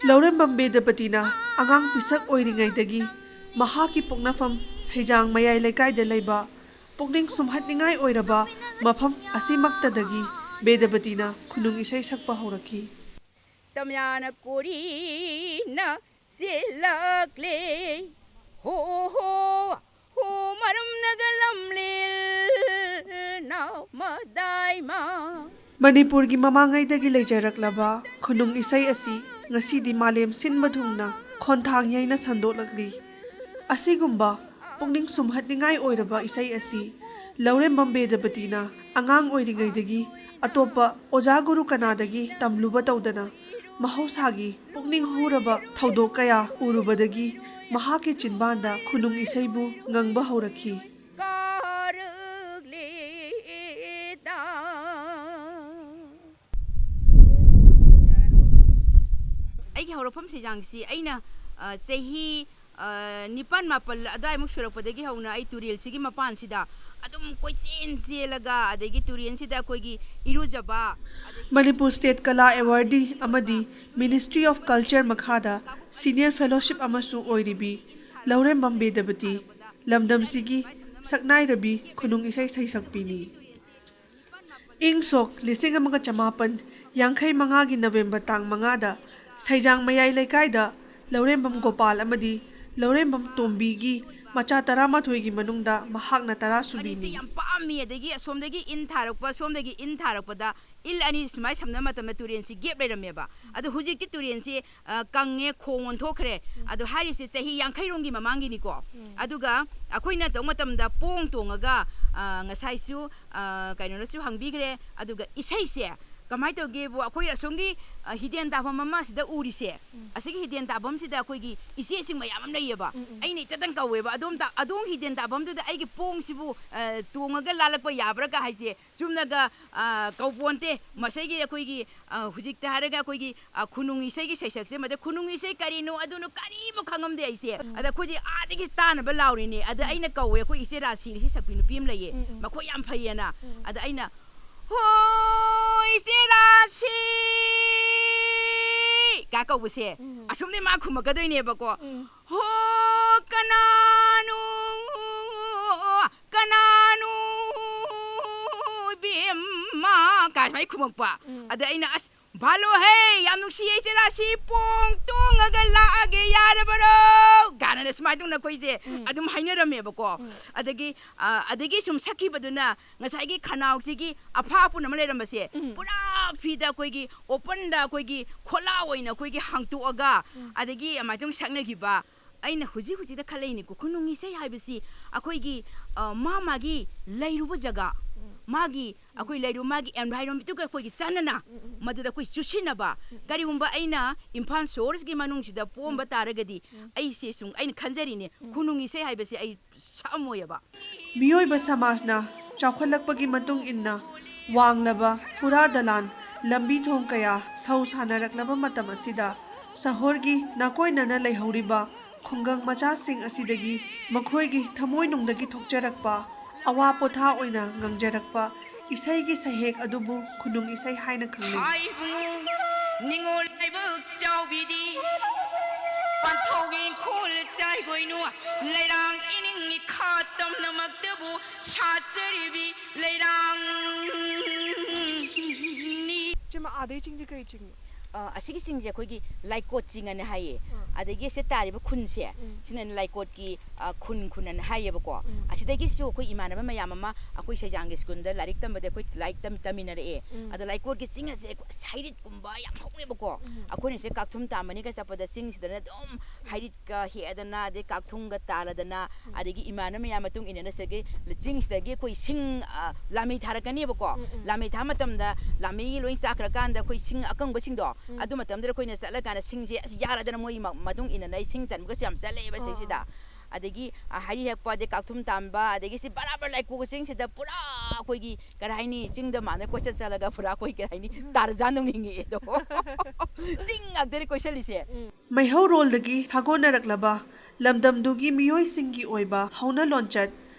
Lourembam Bedabatina angang pisak oiringaidagi mahaki poknafam saijang mayai lekaida leiba pokning sumhatningai oiraba mafam asimaktadagi Bedabatina khunung isai sakpa horaki Tamyana korina silakle ho ho ho maram nagalamlil na madaima Manipurgi mamangaidagi leijaraklaba khunung isai asi ngasidi malem sinba thungna khonthang yaina sandolakli asigumba pokning sumhatningai oiraba isai asi Lourembam Bedabatina angang oiringaidagi atopa oja guru kanadagi tamluba tawdana mahosagi pokning huraba thaudok kaya urubadagi mahaki chinbanda khunung isaibu ngangba haurakhi ꯑꯩꯒꯤ ꯍꯧꯔꯛꯐꯝꯁꯤ ꯖꯥꯡꯁꯤ ꯑꯩꯅ ꯆꯍꯤ ꯅꯤꯄꯥꯟ ꯃꯥꯄꯜ ꯑꯗꯨꯋꯥꯏꯃꯨꯛ ꯁꯨꯔꯛꯄꯗꯒꯤ ꯍꯧꯅ ꯑꯩ ꯇꯨꯔꯦꯜꯁꯤꯒꯤ ꯃꯄꯥꯟꯁꯤꯗ ꯑꯗꯨꯝ ꯀꯣꯏꯆꯦꯟ ꯆꯦꯜꯂꯒ ꯑꯗꯒꯤ ꯇꯨꯔꯦꯜꯁꯤꯗ ꯑꯩꯈꯣꯏꯒꯤ ꯏꯔꯨꯖꯕ Manipur State Kala Awardee amadi Ministry of Culture Makhada Senior Fellowship amasu oiribi Lourembam Bedabati lamdamsigi saknai rabi khunung isai saisakpini ing sok lising amaga chamapan yangkhai mangagi November tang mangada saijang mayai lekaida Lourembam Gopal amadi Lourembam Tombigi macha tarama thoigi manungda mahakna tara subini yam pami adagi asomdagi in tharakpa somdagi in tharakpada il ani smai samna matamna turensi gap lerameba adu hujikti turensi kange khongon thokre adu harisi chahi yankhai rongi mamangi niko aduga akoina tong matamda pong tongaga ngasai su kaino su hangbigre aduga isai se kamai to gebu akoi asongi hidden tabam mama sida urise asigi hidden tabam sida akoi gi ise sing mayam am leyeba aini tadang kaweba adom hidden tabam du aigi pong sibu tongaga lalakpa yabra ka haise sumnaga kawponte masai akoi gi hujik ta haraga akoi gi khunung isai gi saisakse made khunung isai karino aduno kari mo khangam de aise ada khoi adigi tana ba laurine ada aina kawe akoi ise ra siri sakpinu pim leye makoi yam phayena ada aina Hoi Sirasi Kaka buse asumni ma khumaka doine ba ko ho kananu bimma ka mai khumpa ada ina as balo hey yam nuksi Sirasi pong tongaga laage yarabaro gana na smai tung na koise adum hainarame ba ko adagi sum sakhi baduna ngasai gi khanau sigi apha pu na leramase pura phida koigi open da koigi khola oina koigi hangtu aga adagi amaitung sakna gi ba aina huji da khalaini ko khunungi sei haibisi akoigi magi leiruba jaga magi akoi leiru magi environment tu koigi sanana maduda koi chushina ba gari umba aina Imphal source gi manung sida pomba taragadi ai se sung aina khanjari ne khunungi sei haibisi ai samoya ba miyoi ba samajna chawkhalakpagi matung inna wanglaba pura dalan lambi thong kaya sau sanaraklaba matam asida sahorgi nakoi nana leihoriba khungang macha sing asidagi makhoigi thamoi nungdagi thokjarakpa awa potha oina ngangjarakpa isai gi sahek adubu khunung isai haina khangni ningol laibuk chawbidi panthogin khol chai goinu leirang ining khatam namaktabu chacharibi leirang chima adai chingji kai ching asigi singje koigi laikot chingane haye adagi se tariba khunse sinan laikot ki khunan haye bako asidagi su koi imanaba mayam ama akoi sejang school da larik tambade koi laik taminare ada laikot ki singa se sairit kumba yam howe bako akoi se kakthum tamani ka sapada sing sidana dom hairit ka he adana de kakthung ga taladana adagi imanaba mayam matung inena sege jing sidagi koi sing lami tharakani bako lami thamatamda lami loi chakra kanda koi sing akang basing do adu matamdra koina sala kana singje yaradana moi madung ina nai sing chan ga yam sale ba seisida adagi hari hekpa de kakthum tamba adagi si barabar lai ko sing sida pura koi gi karaini sing da mane ko chala ga pura koi karaini tarzan dong ningi do sing agdere ko shalise maihau rol dagi thagonaраklaba lamdamdugi miyoi singi oiba hauna lonchat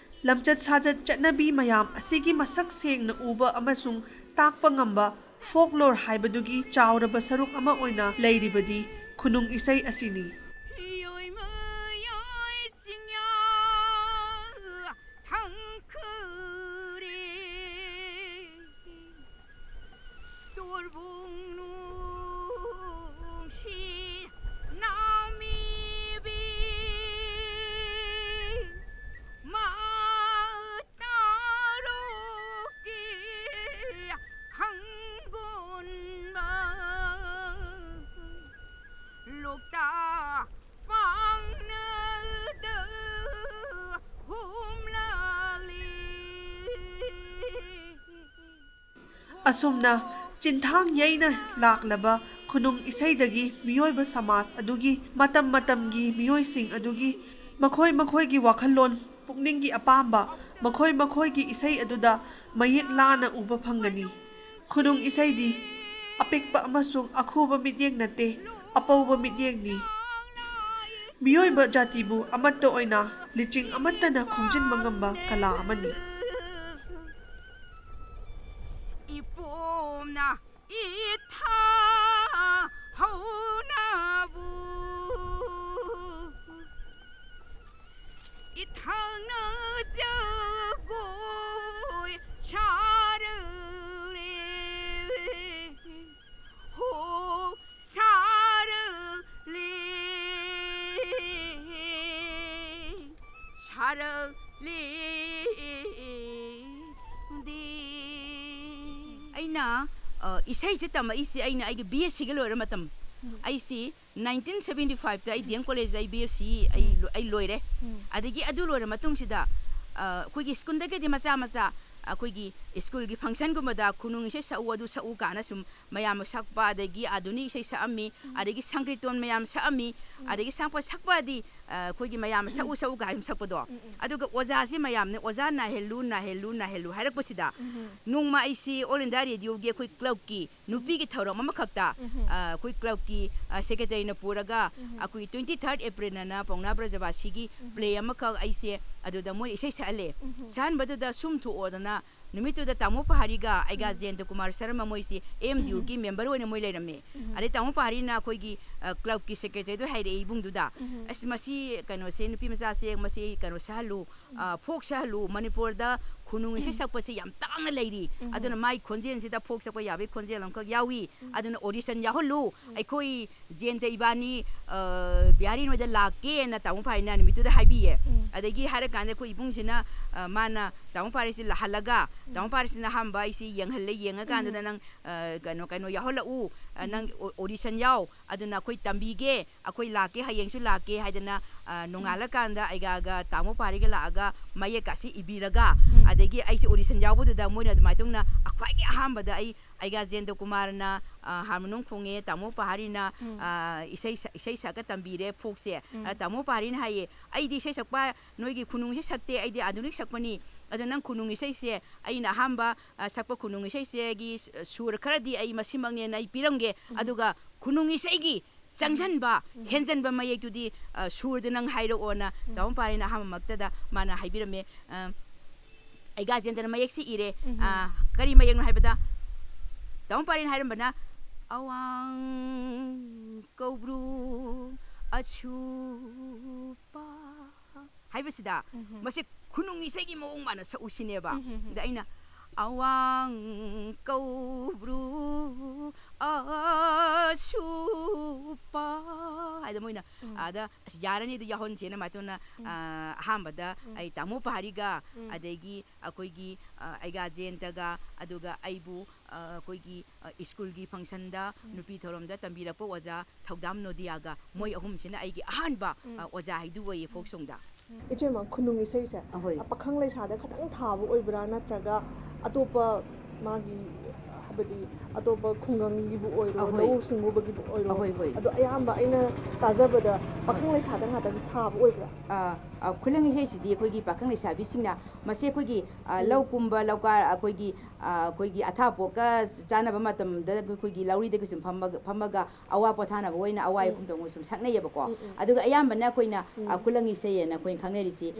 lamchat sajat chatnabi mayam asigi masak sengna uba amasung takpa ngamba folklore haibadugi chawraba saruk ama oina leiribadi ꯈꯨꯅꯨꯡ ꯏꯁꯩ ꯑꯁꯤꯅꯤ꯫ ꯑꯁꯨꯝꯅ ꯆꯤꯟꯊꯥꯡ ꯌꯩꯅ ꯂꯥꯛꯂꯕ ꯈꯨꯅꯨꯡ ꯏꯁꯩꯗꯒꯤ ꯃꯤꯑꯣꯏꯕ ꯁꯃꯥꯖ ꯑꯗꯨꯒꯤ ꯃꯇꯝ ꯃꯇꯝꯒꯤ ꯃꯤꯑꯣꯏꯁꯤꯡ ꯑꯗꯨꯒꯤ ꯃꯈꯣꯏ ꯃꯈꯣꯏꯒꯤ ꯋꯥꯈꯜꯂꯣꯟ ꯄꯨꯛꯅꯤꯡꯒꯤ ꯑꯄꯥꯝꯕ ꯃꯈꯣꯏ ꯃꯈꯣꯏꯒꯤ ꯏꯁꯩ ꯑꯗꯨꯗ ꯃꯌꯦꯛ ꯂꯥꯅ ꯎꯕ ꯐꯪꯒꯅꯤ꯫ ꯈꯨꯅꯨꯡ ꯏꯁꯩꯗꯤ ꯑꯄꯤꯛꯄ ꯑꯃꯁꯨꯡ ꯑꯈꯨꯕ ꯃꯤꯠꯌꯦꯡ ꯅꯠꯇꯦ, ꯑꯄꯧꯕ ꯃꯤꯠꯌꯦꯡꯅꯤ꯫ ꯃꯤꯑꯣꯏꯕ ꯖꯥꯇꯤꯕꯨ ꯑꯃꯠꯇ ꯑꯣꯏꯅ ꯂꯤꯆꯤꯡ ꯑꯃꯠꯇꯅ ꯈꯣꯝꯖꯤꯟꯕ ꯉꯝꯕ ꯀꯂꯥ ꯑꯃꯅꯤ꯫ ꯑꯩꯅ ꯏꯁꯩꯁꯦ ꯇꯝꯃꯛꯏꯁꯤ ꯑꯩꯅ ꯑꯩꯒꯤ BSc ꯂꯣꯏꯔ ꯃꯇꯝ ꯑꯩꯁꯤ 1975ꯇ ꯑꯩ DM ꯀꯣꯂꯦꯖꯇ ꯑꯩ BSc ꯑꯩ ꯂꯣꯏꯔꯦ꯫ ꯑꯗꯒꯤ ꯑꯗꯨ ꯂꯣꯏꯔ ꯃꯇꯨꯡꯁꯤꯗ ꯑꯩꯈꯣꯏꯒꯤ ꯁ꯭ꯀꯨꯜꯗꯒꯤꯗꯤ ꯃꯆꯥ ꯃꯆꯥ ꯑꯩꯈꯣꯏꯒꯤ ꯁ꯭ꯀꯨꯜꯒꯤ ꯐꯪꯁꯟꯒꯨꯝꯕꯗ ꯈꯨꯅꯨꯡ ꯏꯁꯩ ꯁꯛꯎ ꯑꯗꯨ ꯁꯛꯎ ꯀꯥꯏꯅ ꯁꯨꯝ ꯃꯌꯥꯝ ꯁꯛꯄ, ꯑꯗꯒꯤ ꯑꯥꯙꯨꯅꯤꯛ ꯏꯁꯩ ꯁꯛꯑꯝꯃꯤ, ꯑꯗꯒꯤ ꯁꯪꯀ꯭ꯔꯤꯇꯣꯟ ꯃꯌꯥꯝ ꯁꯛꯑꯝꯃꯤ, ꯑꯗꯒꯤ ꯁꯛꯄꯗꯤ ꯑꯩꯈꯣꯏꯒꯤ ꯃꯌꯥꯝ ꯁꯛꯎ ꯁꯛꯎ ꯀꯥꯏꯅ ꯁꯛꯄꯗꯣ꯫ ꯑꯗꯨꯒ ꯑꯣꯖꯥꯁꯤ ꯃꯌꯥꯝꯅ ꯑꯣꯖꯥ ꯅꯥꯍꯦꯜꯂꯨ ꯍꯥꯏꯔꯛꯄꯁꯤꯗ ꯅꯣꯡꯃ ꯑꯩꯁꯤ ꯑꯣꯜ ꯏꯟꯗꯤꯌꯥ ꯔꯦꯗꯤꯑꯣꯒꯤ ꯑꯩꯈꯣꯏ ꯀ꯭ꯂꯕꯀꯤ ꯅꯨꯄꯤꯒꯤ ꯊꯧꯔꯝ ꯑꯃꯈꯛꯇ ꯑꯩꯈꯣꯏ ꯀ꯭ꯂꯕꯀꯤ ꯁꯦꯀ꯭ꯔꯦꯇꯔꯤꯅ ꯄꯨꯔꯒ ꯑꯩꯈꯣꯏ 23 ꯑꯦꯄ꯭ꯔꯤꯜꯅ ꯄꯥꯎꯅꯥ ꯕ꯭ꯔꯖꯕꯥꯁꯤꯒꯤ ꯄ꯭ꯂꯦ ꯑꯃꯈꯛ ꯑꯩꯁꯦ ꯑꯗꯨꯗ ꯃꯣꯏꯅ ꯏꯁꯩ ꯁꯛꯍꯜꯂꯦ꯫ ꯁꯛꯍꯟꯕꯗꯨꯗ ꯁꯨꯝ ꯊꯣꯛꯑꯣꯗꯅ ꯅꯨꯃꯤꯠꯇꯨꯗ ꯇꯥꯃꯣ ꯄꯍꯥꯔꯤꯒ ꯑꯩꯒ ꯖꯌꯟꯇ ꯀꯨꯃꯥꯔ ꯁꯔꯃ ꯃꯣꯏꯁꯤ AMDUꯒꯤ ꯃꯦꯝꯕꯔ ꯑꯣꯏꯅ ꯃꯣꯏ ꯂꯩꯔꯝꯃꯦ꯫ ꯑꯗꯩ ꯇꯥꯃꯣ ꯄꯍꯥꯔꯤꯅ ꯑꯩꯈꯣꯏꯒꯤ ꯀ꯭ꯂꯕꯀꯤ ꯁꯦꯀ꯭ꯔꯦꯇꯔꯤꯗꯣ ꯍꯥꯏꯔꯛꯑꯦ ꯏꯕꯨꯡꯗꯨꯗ, ꯑꯁ ꯃꯁꯤ ꯀꯩꯅꯣꯁꯦ ꯅꯨꯄꯤ ꯃꯆꯥꯁꯦ ꯃꯁꯤ ꯀꯩꯅꯣ ꯁꯛꯍꯜꯂꯨ, ꯐꯣꯛ ꯁꯛꯍꯜꯂꯨ, ꯃꯅꯤꯄꯨꯔꯗ ꯈꯨꯅꯨꯡ ꯏꯁꯩ ꯁꯛꯄꯁꯤ ꯌꯥꯝ ꯇꯥꯡꯅ ꯂꯩꯔꯤ, ꯑꯗꯨꯅ ꯃꯥꯏ ꯈꯣꯟꯖꯦꯜꯁꯤꯗ ꯐꯣꯛ ꯁꯛꯄ ꯌꯥꯕꯒꯤ ꯈꯣꯟꯖꯦꯜ ꯑꯃꯈꯛ ꯌꯥꯎꯏ, ꯑꯗꯨꯅ ꯑꯣꯗꯤꯁꯟ ꯌꯥꯎꯍꯜꯂꯨ, ꯑꯩꯈꯣꯏ ꯖꯌꯟꯇ ꯏꯕꯥꯅꯤ ꯕꯤꯍꯥꯔꯤ ꯅꯣꯏꯗ ꯂꯥꯛꯀꯦꯅ ꯇꯥꯃꯣ ꯄꯍꯥꯔꯤꯅ ꯅꯨꯃꯤꯠꯇꯨꯗ ꯍꯥꯏꯕꯤꯌꯦ꯫ ꯑꯗꯒꯤ ꯍꯥꯏꯔꯀꯥꯟꯗ ꯑꯩꯈꯣꯏ ꯏꯕꯨꯡꯁꯤꯅ ꯃꯥꯅ ꯇꯥꯃꯣ ꯄꯍꯥꯔꯤꯁꯤ ꯂꯥꯛꯍꯜꯂꯒ ꯇꯥꯃꯣ ꯄꯍꯥꯔꯤꯁꯤꯅ ꯑꯍꯥꯟꯕ ꯑꯩꯁꯤ ꯌꯦꯡꯍꯜꯂꯦ, ꯌꯦꯡꯉꯀꯥꯟꯗꯨꯗ ꯅꯪ ꯀꯩꯅꯣ ꯌꯥꯎꯍꯜꯂꯛꯎ, ꯅꯪ ꯑꯣꯗꯤꯁꯟ ꯌꯥꯎ, ꯑꯗꯨꯅ ꯑꯩꯈꯣই ꯇꯝꯕꯤꯒꯦ, ꯑꯩꯈꯣꯏ ꯂꯥꯛꯀꯦ, ꯍꯌꯦꯡꯁꯨ ꯂꯥꯛꯀே ꯍꯥꯏꯗꯅ ꯅꯣꯡꯉꯥꯜꯂꯀꯥꯟꯗ ꯑꯩꯒ ꯇꯥꯃꯣ ꯄꯍꯥꯔꯤꯒ ꯂꯥꯛꯑꯒ ꯃꯌꯦꯛꯀꯥꯁꯤ ꯏꯕꯤꯔꯒ ꯑꯗꯒꯤ ꯑꯩꯁꯦ ꯑꯣꯗꯤꯁꯟ ꯌꯥꯎꯕꯗꯨꯗ ꯃꯣꯏꯅ ꯑꯗꯨꯃꯥꯏꯅ ꯇꯧꯅ ꯈ꯭ꯋꯥꯏꯒꯤ ꯑꯍꯥꯟꯕꯗ ꯑꯩꯒ ꯖꯌꯟꯇ ꯀꯨꯃꯥꯔꯅ ꯍꯥꯔꯃꯣꯅꯤꯌꯝ ꯈꯣꯡꯉꯦ, ꯇꯥꯃꯣ ꯄꯍꯥꯔꯤꯅ ꯏꯁꯩ ꯁꯛꯀ ꯇꯝꯕꯤꯔꯦ ꯐꯣꯛꯁꯦ꯫ ꯇꯥꯃꯣ ꯄꯍꯥꯔꯤꯅ ꯍꯥꯏꯌꯦ, ꯑꯩꯗꯤ ꯏꯁꯩ ꯁꯛꯄ ꯅꯣꯏꯒꯤ ꯈꯨꯅꯨꯡ ꯏꯁꯩ ꯁꯛꯇꯦ, ꯑꯩꯗꯤ ꯑꯥꯙꯨꯅꯤꯛ ꯁꯛꯄꯅꯤ, ꯑꯗꯨ ꯅꯪ ꯈꯨꯅꯨꯡ ꯏꯁꯩꯁꯦ ꯑꯩꯅ ꯑꯍꯥꯟꯕ ꯁꯛꯄ ꯈꯨꯅꯨꯡ ꯏꯁꯩꯁꯦꯒꯤ ꯁꯨꯔ ꯈꯔꯗꯤ ꯑꯩ ꯃꯁꯤꯃꯛꯅꯦꯅ ꯑꯩ ꯄꯤꯔꯝꯒꯦ, ꯑꯗꯨꯒ ꯈꯨꯅꯨꯡ ꯏꯁꯩꯒꯤ ꯆꯪꯁꯤꯟꯕ ꯍꯦꯟꯖꯟꯕ ꯃꯌꯦꯛꯇꯨꯗꯤ ꯁꯨꯔꯗ ꯅꯪ ꯍꯥꯏꯔꯛꯑꯣꯅ ꯇꯥꯃꯣ ꯄꯍꯥꯔꯤꯅ ꯑꯍꯥꯟꯕꯃꯛꯇꯗ ꯃꯥꯅ ꯍꯥꯏꯕꯤꯔꯝꯃꯦ꯫ ꯑꯩꯒ ꯖꯌꯟꯇꯅ ꯃꯌꯦꯛꯁꯤ ꯏꯔꯦ, ꯀꯔꯤ ꯃꯌꯦꯛꯅꯣ ꯍꯥꯏꯕꯗ ꯇꯥꯃꯣ ꯄꯍꯥꯔꯤꯅ ꯍꯥꯏꯔꯝꯕꯅ ꯑꯋꯥꯡ ꯀꯧꯕ꯭ꯔꯨ ꯑꯁꯨꯄ ꯍꯥꯏꯕꯁꯤꯗ ꯃꯁꯤ ꯈꯨꯅꯨꯡ ꯏꯁꯩꯒꯤ ꯃꯑꯣꯡ ꯃꯥꯅ ꯁꯛꯎꯁꯤꯅꯦꯕ꯫ ꯑꯗ ꯑꯩꯅ ꯑꯋꯥꯡ ꯀꯧꯕ꯭ꯔꯨ ꯑꯁꯨꯄ ꯍꯥꯏꯗ ꯃꯣꯏꯅ ꯑꯗ ꯑꯁ ꯌꯥꯔꯅꯤ ꯑꯗꯨ ꯌꯥꯎꯍꯟꯁꯦꯅ ꯃꯥꯏꯇꯧꯅ ꯑꯍꯥꯟꯕꯗ ꯑꯩ ꯇꯥꯃꯣ ꯄꯍꯥꯔꯤꯒ ꯑꯗꯒꯤ ꯑꯩꯈꯣꯏꯒꯤ ꯑꯩꯒ ꯖꯌꯟꯇꯒ ꯑꯗꯨꯒ ꯑꯩꯕꯨ ꯑꯩꯈꯣꯏꯒꯤ ꯁ꯭ꯀꯨꯜꯒꯤ ꯐꯪꯁꯟꯗ ꯅꯨꯄꯤ ꯊꯧꯔꯝꯗ ꯇꯝꯕꯤꯔꯛꯄ ꯑꯣꯖꯥ ꯊꯧꯗꯥꯝ ꯅꯣꯗꯤꯌꯥꯒ ꯃꯣꯏ ꯑꯍꯨꯝꯁꯤꯅ ꯑꯩꯒꯤ ꯑꯍꯥꯟꯕ ꯑꯣꯖꯥ ꯍꯥꯏꯗꯨ ꯑꯣꯏꯌꯦ ꯐꯣꯛ ꯁꯣꯡꯗ꯫ ꯏꯆꯦꯃ ꯈꯨꯅꯨꯡ ꯏꯁꯩꯁꯦ ꯄꯥꯈꯪ ꯂꯩꯁꯥꯗ ꯈꯇꯪ ꯊꯥꯕ ꯑꯣꯏꯕ꯭ꯔꯥ ꯅꯠꯇ꯭ꯔꯒ ꯑꯇꯣꯞꯄ ꯃꯥꯒꯤ ꯍꯥꯏꯕꯗꯤ ꯑꯇꯣꯞꯄ ꯈꯨꯡꯒꯪꯒꯤꯕꯨ ꯑꯣꯏꯔꯣ ꯂꯧꯎ ꯁꯤꯡꯎꯕꯒꯤꯕꯨ ꯑꯣꯏꯔꯣ ꯑꯗꯣ ꯑꯌꯥꯝꯕ ꯑꯩꯅ ꯇꯥꯖꯕꯗ ꯄꯥꯈꯪ ꯂꯩꯁꯥꯗ ꯉꯥꯛꯇꯪ ꯊꯥꯕ ꯑꯣꯏꯕ꯭ꯔꯥ? ꯈꯨꯂꯪ ꯏꯁꯩꯁꯤꯗꯤ ꯑꯩꯈꯣꯏꯒꯤ ꯄꯥꯈꯪ ꯂꯩꯁꯥꯕꯤꯁꯤꯡꯅ ꯃꯁꯤ ꯑꯩꯈꯣꯏꯒꯤ ꯂꯧ ꯀꯨꯝꯕ ꯂꯧꯀꯥꯔ ꯑꯩꯈꯣꯏꯒꯤ ꯑꯊꯥꯄꯣꯠꯀ ꯆꯥꯅꯕ ꯃꯇꯝꯗ ꯑꯩꯈꯣꯏꯒꯤ ꯂꯧꯔꯤꯗꯒ ꯁꯨꯝ ꯐꯝꯃꯒ ꯑꯋꯥ ꯄꯣꯊꯥꯅꯕ ꯑꯣꯏꯅ ꯑꯋꯥ ꯑꯍꯨꯝꯗꯧꯅ ꯁꯨꯝ ꯁꯛꯅꯩꯌꯦꯕꯀꯣ꯫ ꯑꯗꯨꯒ ꯑꯌꯥꯝꯕꯅ ꯑꯩꯈꯣꯏꯅ ꯈꯨꯂꯪ ꯏꯁꯩ ꯑꯅ ꯑꯩꯈꯣꯏꯅ ꯈꯪꯅꯔꯤꯁꯤ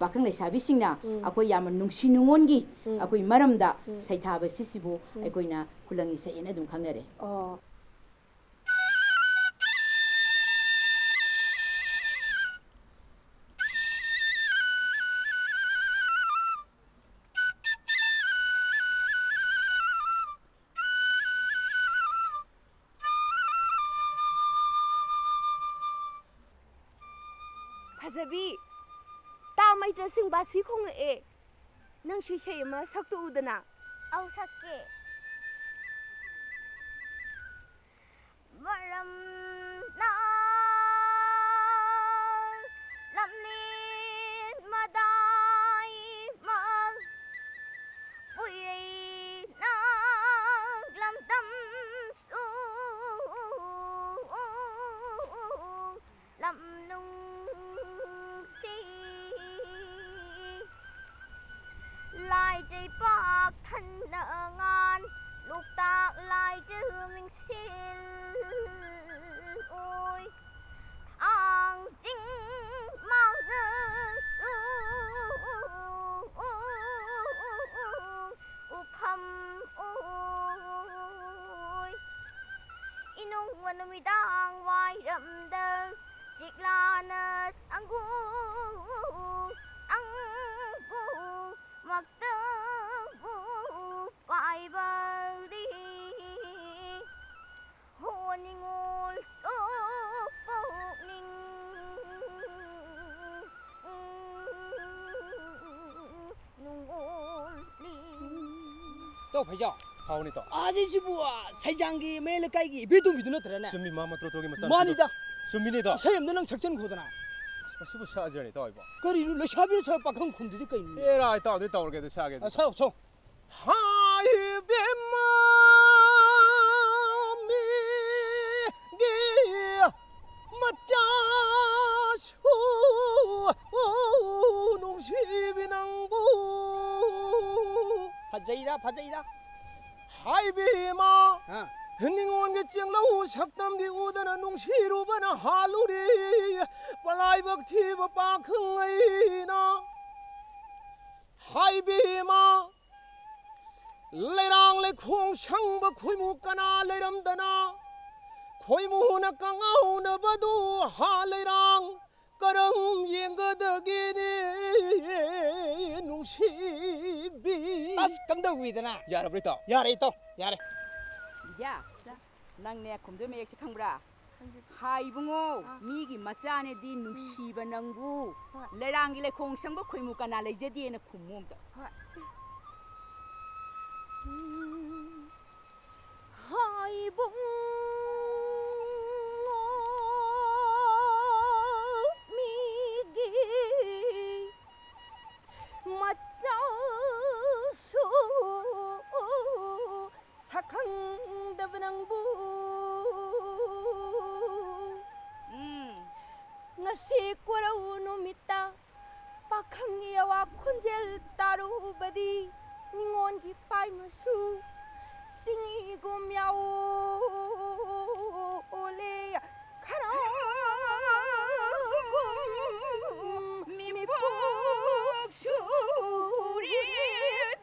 ꯄꯥꯈꯪ ꯂꯩꯁꯥꯕꯤꯁꯤꯡꯅ ꯑꯩꯈꯣꯏ ꯌꯥꯝꯅ ꯅꯨꯡꯁꯤ ꯅꯨꯡꯉꯣꯟꯒꯤ ꯑꯩꯈꯣꯏ ꯃꯔꯝꯗ ꯁꯩꯊꯥꯕ ꯁꯤꯕꯨ ꯑꯩꯈꯣꯏꯅ ꯈꯨꯂꯪ ꯏꯁꯩ ꯑꯅ ꯑꯗꯨꯝ ꯈꯪꯅꯔꯦ꯫ Fazabi, ta mai tra sing ba si khong e. Nang shui sei ma sak tu udana. Au sakke. Maram na lam nin madai mag ui na lam dam su lam nung si lai dây bạc thân nợ ngàn lục tạc lai chữ mình xin ôi thang chính mang đơn su khăm ôi inungวันมีดังไว้รำเดินจิกลานะสังกูMagtago paibadi honing also pogning nungoli 또 배자 하오니 또 아저씨 부아 사장기 매일까기 비둥비둥 들어네 준비 마마 트로토기 마산 많이다 준비니다 사람 너랑 작전 고더나 시부 샤지니 또 이봐 그리로 러샤비를 저 박한 군들이 까 있네 에라 이따 어디 따 오르게 샤게 아 사요 저 하이베마 미기 맞자수 농시비낭구 파자이다 하이베마 아 흥닝원게 찡라우 삭담디 우다나 농시루바나 할루리 빨라이벅티버 빠흥이나 하이비마 레랑 레콩 샹바 코이무까나 레람다나 코이무나 깡아우나 바도 할레랑 까름 옌거덕이니 농시비 따스 감독 위드나 야라 브리타 야래 또 야래 야, 낭내 곰도 매역시 캉브라. 하이붕어 미기 마사네디 누시바 낭구 레랑길레 공상버 코이무까나 레제디에나 쿰몸다. 하이붕 미기 맞자수 사캉다브낭부 ngasi kwaraw numita pakhangyawa khunjel taru badi ningon gi pai masu tingi gumyao ole khara mi pok suri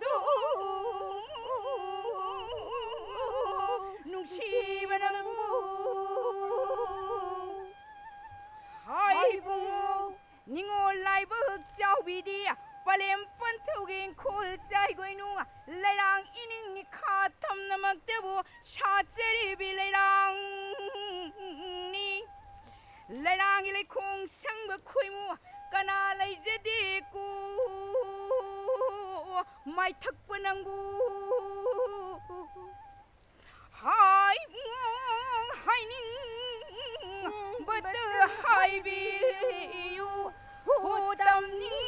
do nungsibanang 하이붕어 닝올 라이브 흑자우비디 빨렘 펀투긴 콜짜이고이누 레랑 이닝니 카탐나 막대보 샤제리비 레랑니 레랑이레 공상바 코이무 까나 레이제디꾸 마이 탁번앙구 하이붕어 하이닝 but the high be you who damning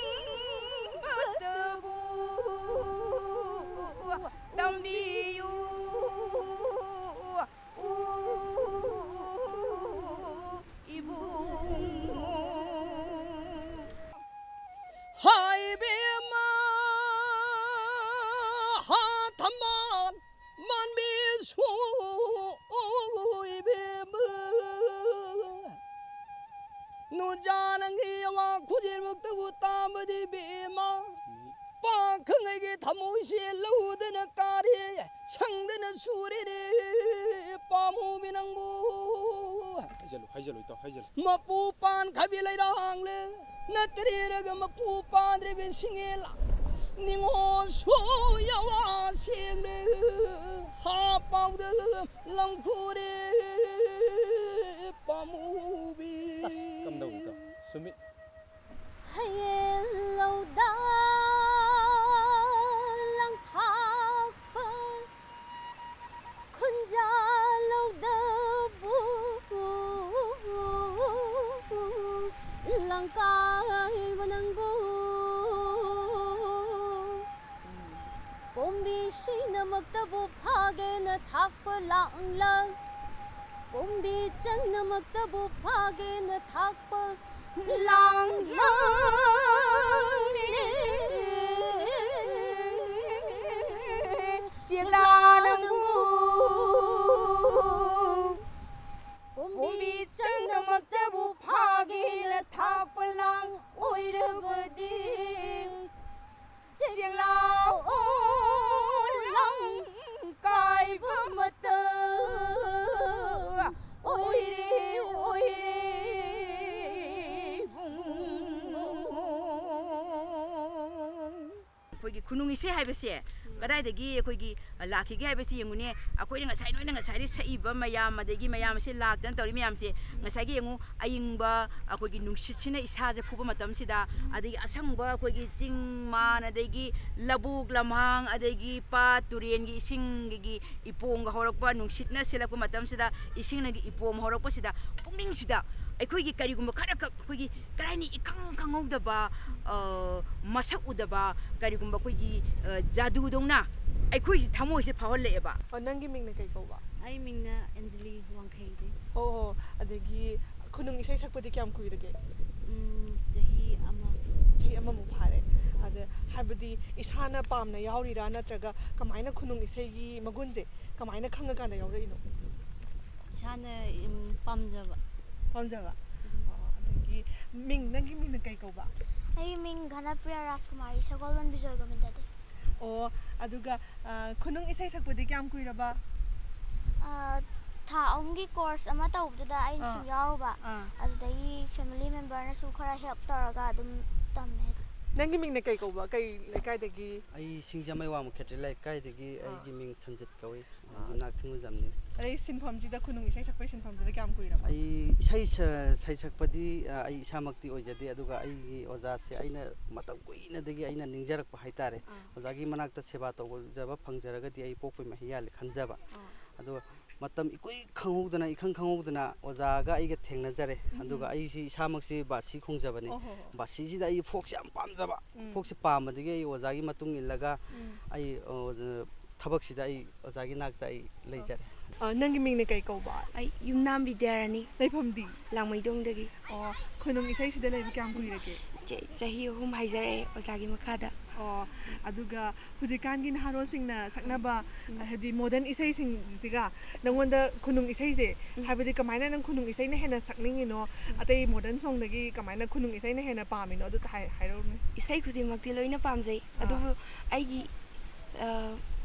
but the boo damn be you 하이비마 하탐만 만비수 누자랑이와 구질먹다고 땀어디 비마 빵흥에게 담모시에 러우드는 까리 상드는 수리리 빠무비낭부 하이젤로 있다 하이젤로 마푸판 가빌라이랑래 나트리라가 마푸판드레 빈싱엘라 닝온 소야와 싱레 하파우드 랑쿠레 빠무비 깜다고 있다 수미 Sayel lauda lang thakpa khunja lauda bu lang kai banang bu Pombi shina maktabu phage na thakpa lang lang Pombi chang na maktabu phage na thakpa lang lang chiếc la nang bu Pombi chang na maktabu phage na thakpa lang oi ra badi chiếc la lang kai ba mata oi re ꯑꯩꯈꯣꯏꯒꯤ ꯈꯨꯅꯨꯡ ꯏꯁꯩ ꯍꯥꯏꯕꯁꯦ ꯀꯗꯥꯏꯗꯒꯤ ꯑꯩꯈꯣꯏꯒꯤ ꯂꯥꯛꯈꯤꯒꯦ ꯍꯥꯏꯕꯁꯤ ꯌꯦꯡꯉꯨꯅꯦ ꯑꯩꯈꯣꯏꯅ ꯉꯁꯥꯏ ꯅꯣꯏꯅ ꯉꯁꯥꯏꯗꯤ ꯁꯛꯏꯕ ꯃꯌꯥꯝ ꯑꯗꯒꯤ ꯃꯌꯥꯝ ꯑꯁꯤ ꯂꯥꯛꯇꯅ ꯇꯧꯔꯤ ꯃꯌꯥꯝꯁꯦ ꯉꯁꯥꯏꯒꯤ ꯌꯦꯡꯉꯨ ꯑꯏꯪꯕ ꯑꯩꯈꯣꯏꯒꯤ ꯅꯨꯡꯁꯤꯠꯁꯤꯅ ꯏꯁꯥꯁꯦ ꯐꯨꯕ ꯃꯇꯝꯁꯤꯗ ꯑꯗꯒꯤ ꯑꯁꯪꯕ ꯑꯩꯈꯣꯏꯒꯤ ꯆꯤꯡ ꯃꯥꯟ ꯑꯗꯒꯤ ꯂꯧꯕꯨꯛ ꯂꯝꯍꯥꯡ ꯑꯗꯒꯤ ꯄꯥꯠ ꯇꯨꯔꯦꯟꯒꯤ ꯏꯁꯤꯡꯒꯤ ꯏꯄꯣꯝꯒ ꯍꯧꯔꯛꯄ ꯅꯨꯡꯁꯤꯠꯅ ꯁꯤꯜꯂꯛꯄ ꯃꯇꯝꯁꯤꯗ ꯏꯁꯤꯡꯅꯒꯤ ꯏꯄꯣꯝ ꯍꯧꯔꯛꯄꯁꯤꯗ ꯄꯨꯛꯅꯤꯡꯁꯤꯗ ꯑꯩꯈꯣꯏꯒꯤ ꯀꯔꯤꯒꯨꯝꯕ ꯈꯔꯈꯛ ꯑꯩꯈꯣꯏꯒꯤ ꯀꯔꯥꯏꯅꯤ ꯏꯈꯪ ꯈꯪꯍꯧꯗꯕ ꯃꯁꯛ ꯎꯗꯕ ꯀꯔꯤꯒꯨꯝꯕ ꯑꯩꯈꯣꯏꯒꯤ ꯖꯥꯗꯨꯗꯧꯅ ꯑꯩꯈꯣꯏꯒꯤ ꯊꯃꯣꯏꯁꯦ ꯐꯥꯎꯍꯜꯂꯛꯑꯦꯕ ꯅꯪꯒꯤ ꯃꯤꯡꯅ ꯀꯩ ꯀꯧꯕ ꯑꯩ ꯃꯤꯡꯅ ꯑꯦꯟꯖꯂꯤ ꯋꯥꯡꯈꯩꯗꯤ ꯑꯣ ꯑꯗꯒꯤ ꯈꯨꯅꯨꯡ ꯏꯁꯩ ꯁꯛꯄꯗꯤ ꯀꯌꯥꯝ ꯀꯨꯏꯔꯒꯦ ꯆꯍꯤ ꯑꯃꯃꯨꯛ ꯐꯥꯔꯦ ꯑꯗ ꯍꯥꯏꯕꯗꯤ ꯏꯁꯥꯅ ꯄꯥꯝꯅ ꯌꯥꯎꯔꯤꯔꯥ ꯅꯠꯇ꯭ꯔꯒ ꯀꯃꯥꯏꯅ ꯈꯨꯅꯨꯡ ꯏꯁꯩꯒꯤ ꯃꯒꯨꯟꯁꯦ ꯀꯃꯥꯏꯅ ꯈꯪꯉꯀꯥꯟꯗ ꯌꯥꯎꯔꯛꯏꯅꯣ ꯏꯁꯥꯅ ꯄꯥꯝꯖꯕ ꯑꯗꯒꯤ ꯅꯪꯒꯤ ꯃꯤꯡꯅ ꯀꯩ ꯀꯧꯕ ꯑꯩꯒꯤ ꯃꯤꯡ ꯘꯅꯄ꯭ꯔꯤꯌꯥ ꯔꯥꯖꯀꯨꯃꯥꯔꯤ ꯁꯒꯣꯜꯕꯟ ꯕꯤꯖꯣꯏ ꯒꯣꯕꯤꯟꯗꯗꯤ ꯑꯣ ꯑꯗꯨꯒ ꯈꯨꯅꯨꯡ ꯏꯁꯩ ꯁꯛꯄꯗꯤ ꯀꯌꯥꯝ ꯀꯨꯏꯔꯕ ꯊꯥ ꯑꯍꯨꯝꯒꯤ ꯀꯣꯔꯁ ꯑꯃ ꯇꯧꯕꯗꯨꯗ ꯑꯩꯅ ꯁꯨꯝ ꯌꯥꯎꯔꯨꯕ ꯑꯗꯨꯗꯒꯤ ꯐꯦꯃꯤꯂꯤ ꯃꯦꯝꯕꯔꯅꯁꯨ ꯈꯔ ꯍꯦꯜꯞ ꯇꯧꯔꯒ ꯑꯗꯨꯝ ꯇꯝꯃꯦ ꯅꯪꯒꯤ ꯃꯤꯡꯅ ꯀꯩ ꯀꯧꯕ ꯀꯩ ꯂꯩꯀꯥꯏꯗꯒꯤ ꯑꯩ ꯁꯤꯡꯖꯃꯩ ꯋꯥꯡꯃ ꯈꯦꯇ꯭ꯔꯤ ꯂꯩꯀꯥꯏꯗꯒꯤ ꯑꯩꯒꯤ ꯃꯤꯡ ꯁꯟꯖꯤꯠ ꯀꯧꯏ ꯌꯨꯝꯅꯥꯛ ꯊꯤꯡꯉꯨꯖꯝꯅꯤ ꯑꯩ ꯁꯤꯟꯐꯝꯁꯤꯗ ꯈꯨꯅꯨꯡ ꯏꯁꯩ ꯁꯛꯄꯒꯤ ꯁꯤꯟꯐꯝꯁꯤꯗ ꯀꯌꯥꯝ ꯀꯨꯏꯔꯕ ꯑꯩ ꯏꯁꯩ ꯁꯛꯄꯗꯤ ꯑꯩ ꯏꯁꯥꯃꯛꯇꯤ ꯑꯣꯏꯖꯗꯦ ꯑꯗꯨꯒ ꯑꯩꯒꯤ ꯑꯣꯖꯥꯁꯦ ꯑꯩꯅ ꯃꯇꯝ ꯀꯨꯏꯅꯗꯒꯤ ꯑꯩꯅ ꯅꯤꯡꯖꯔꯛꯄ ꯍꯥꯏꯇꯥꯔꯦ ꯑꯣꯖꯥꯒꯤ ꯃꯅꯥꯛꯇ ꯁꯦꯕꯥ ꯇꯧꯖꯕ ꯐꯪꯖꯔꯒꯗꯤ ꯑꯩ ꯄꯣꯛꯄꯩ ꯃꯍꯩ ꯌꯥꯜꯂꯦ ꯈꯟꯖꯕ ꯑꯗꯨꯒ ꯃꯇꯝ ꯏꯈꯪ ꯈꯪꯍꯧꯗꯅ ꯑꯣꯖꯥꯒ ꯑꯩꯒ ꯊꯦꯡꯅꯖꯔꯦ ꯑꯗꯨꯒ ꯑꯩꯁꯤ ꯏꯁꯥꯃꯛꯁꯤ ꯕꯥꯁꯤ ꯈꯣꯡꯖꯕꯅꯤ ꯕꯥꯁꯤꯁꯤꯗ ꯑꯩ ꯐꯣꯛꯁꯦ ꯌꯥꯝ ꯄꯥꯝꯖꯕ ꯐꯣꯛꯁꯦ ꯄꯥꯝꯕꯗꯒꯤ ꯑꯩ ꯑꯣꯖꯥꯒꯤ ꯃꯇꯨꯡ ꯏꯜꯂꯒ ꯑꯩ ꯊꯕꯛꯁꯤꯗ ꯑꯩ ꯑꯣꯖꯥꯒꯤ ꯅꯥꯛꯇ ꯑꯩ ꯂꯩꯖꯔꯦ ꯅꯪꯒꯤ ꯃꯤꯡꯅ ꯀꯩ ꯀꯧꯕ ꯑꯩ ꯌꯨꯝꯅꯥꯝ ꯕꯤꯗ꯭ꯌꯥꯔꯥꯅꯤ ꯂꯩꯐꯝꯗꯤ ꯂꯥꯡꯃꯩꯗꯣꯡꯗꯒꯤ ꯑꯣ ꯈꯨꯅꯨꯡ ꯏꯁꯩꯁꯤꯗ ꯂꯩꯕ ꯀꯌꯥꯝ ꯀꯨꯏꯔꯒꯦ ꯆꯍꯤ 3 ꯍꯥꯏꯖꯔꯛꯑꯦ ꯑꯣꯖꯥꯒꯤ ꯃꯈꯥꯗ ꯑꯣ ꯑꯗꯨꯒ ꯍꯧꯖꯤꯛꯀꯥꯟꯒꯤ ꯅꯍꯥꯔꯣꯜꯁꯤꯡꯅ ꯁꯛꯅꯕ ꯍꯥꯏꯗꯤ ꯃꯣꯗꯔꯟ ꯏꯁꯩꯁꯤꯡꯁꯤꯒ ꯅꯪꯉꯣꯟꯗ ꯈꯨꯅꯨꯡ ꯏꯁꯩꯁꯦ ꯍꯥꯏꯕꯗꯤ ꯀꯃꯥꯏꯅ ꯅꯪ ꯈꯨꯅꯨꯡ ꯏꯁꯩꯅ ꯍꯦꯟꯅ ꯁꯛꯅꯤꯡꯉꯤꯅꯣ ꯑꯇꯩ ꯃꯣꯗꯔꯟ ꯁꯣꯡꯗꯒꯤ ꯀꯃꯥꯏꯅ ꯈꯨꯅꯨꯡ ꯏꯁꯩꯅ ꯍꯦꯟꯅ ꯄꯥꯝꯃꯤꯅꯣ ꯑꯗꯨ ꯍꯥꯏꯔꯛꯎꯅꯦ ꯏꯁꯩ ꯈꯨꯗꯤꯡꯃꯛꯇꯤ ꯂꯣꯏꯅ ꯄꯥꯝꯖꯩ ꯑꯗꯨꯕꯨ ꯑꯩꯒꯤ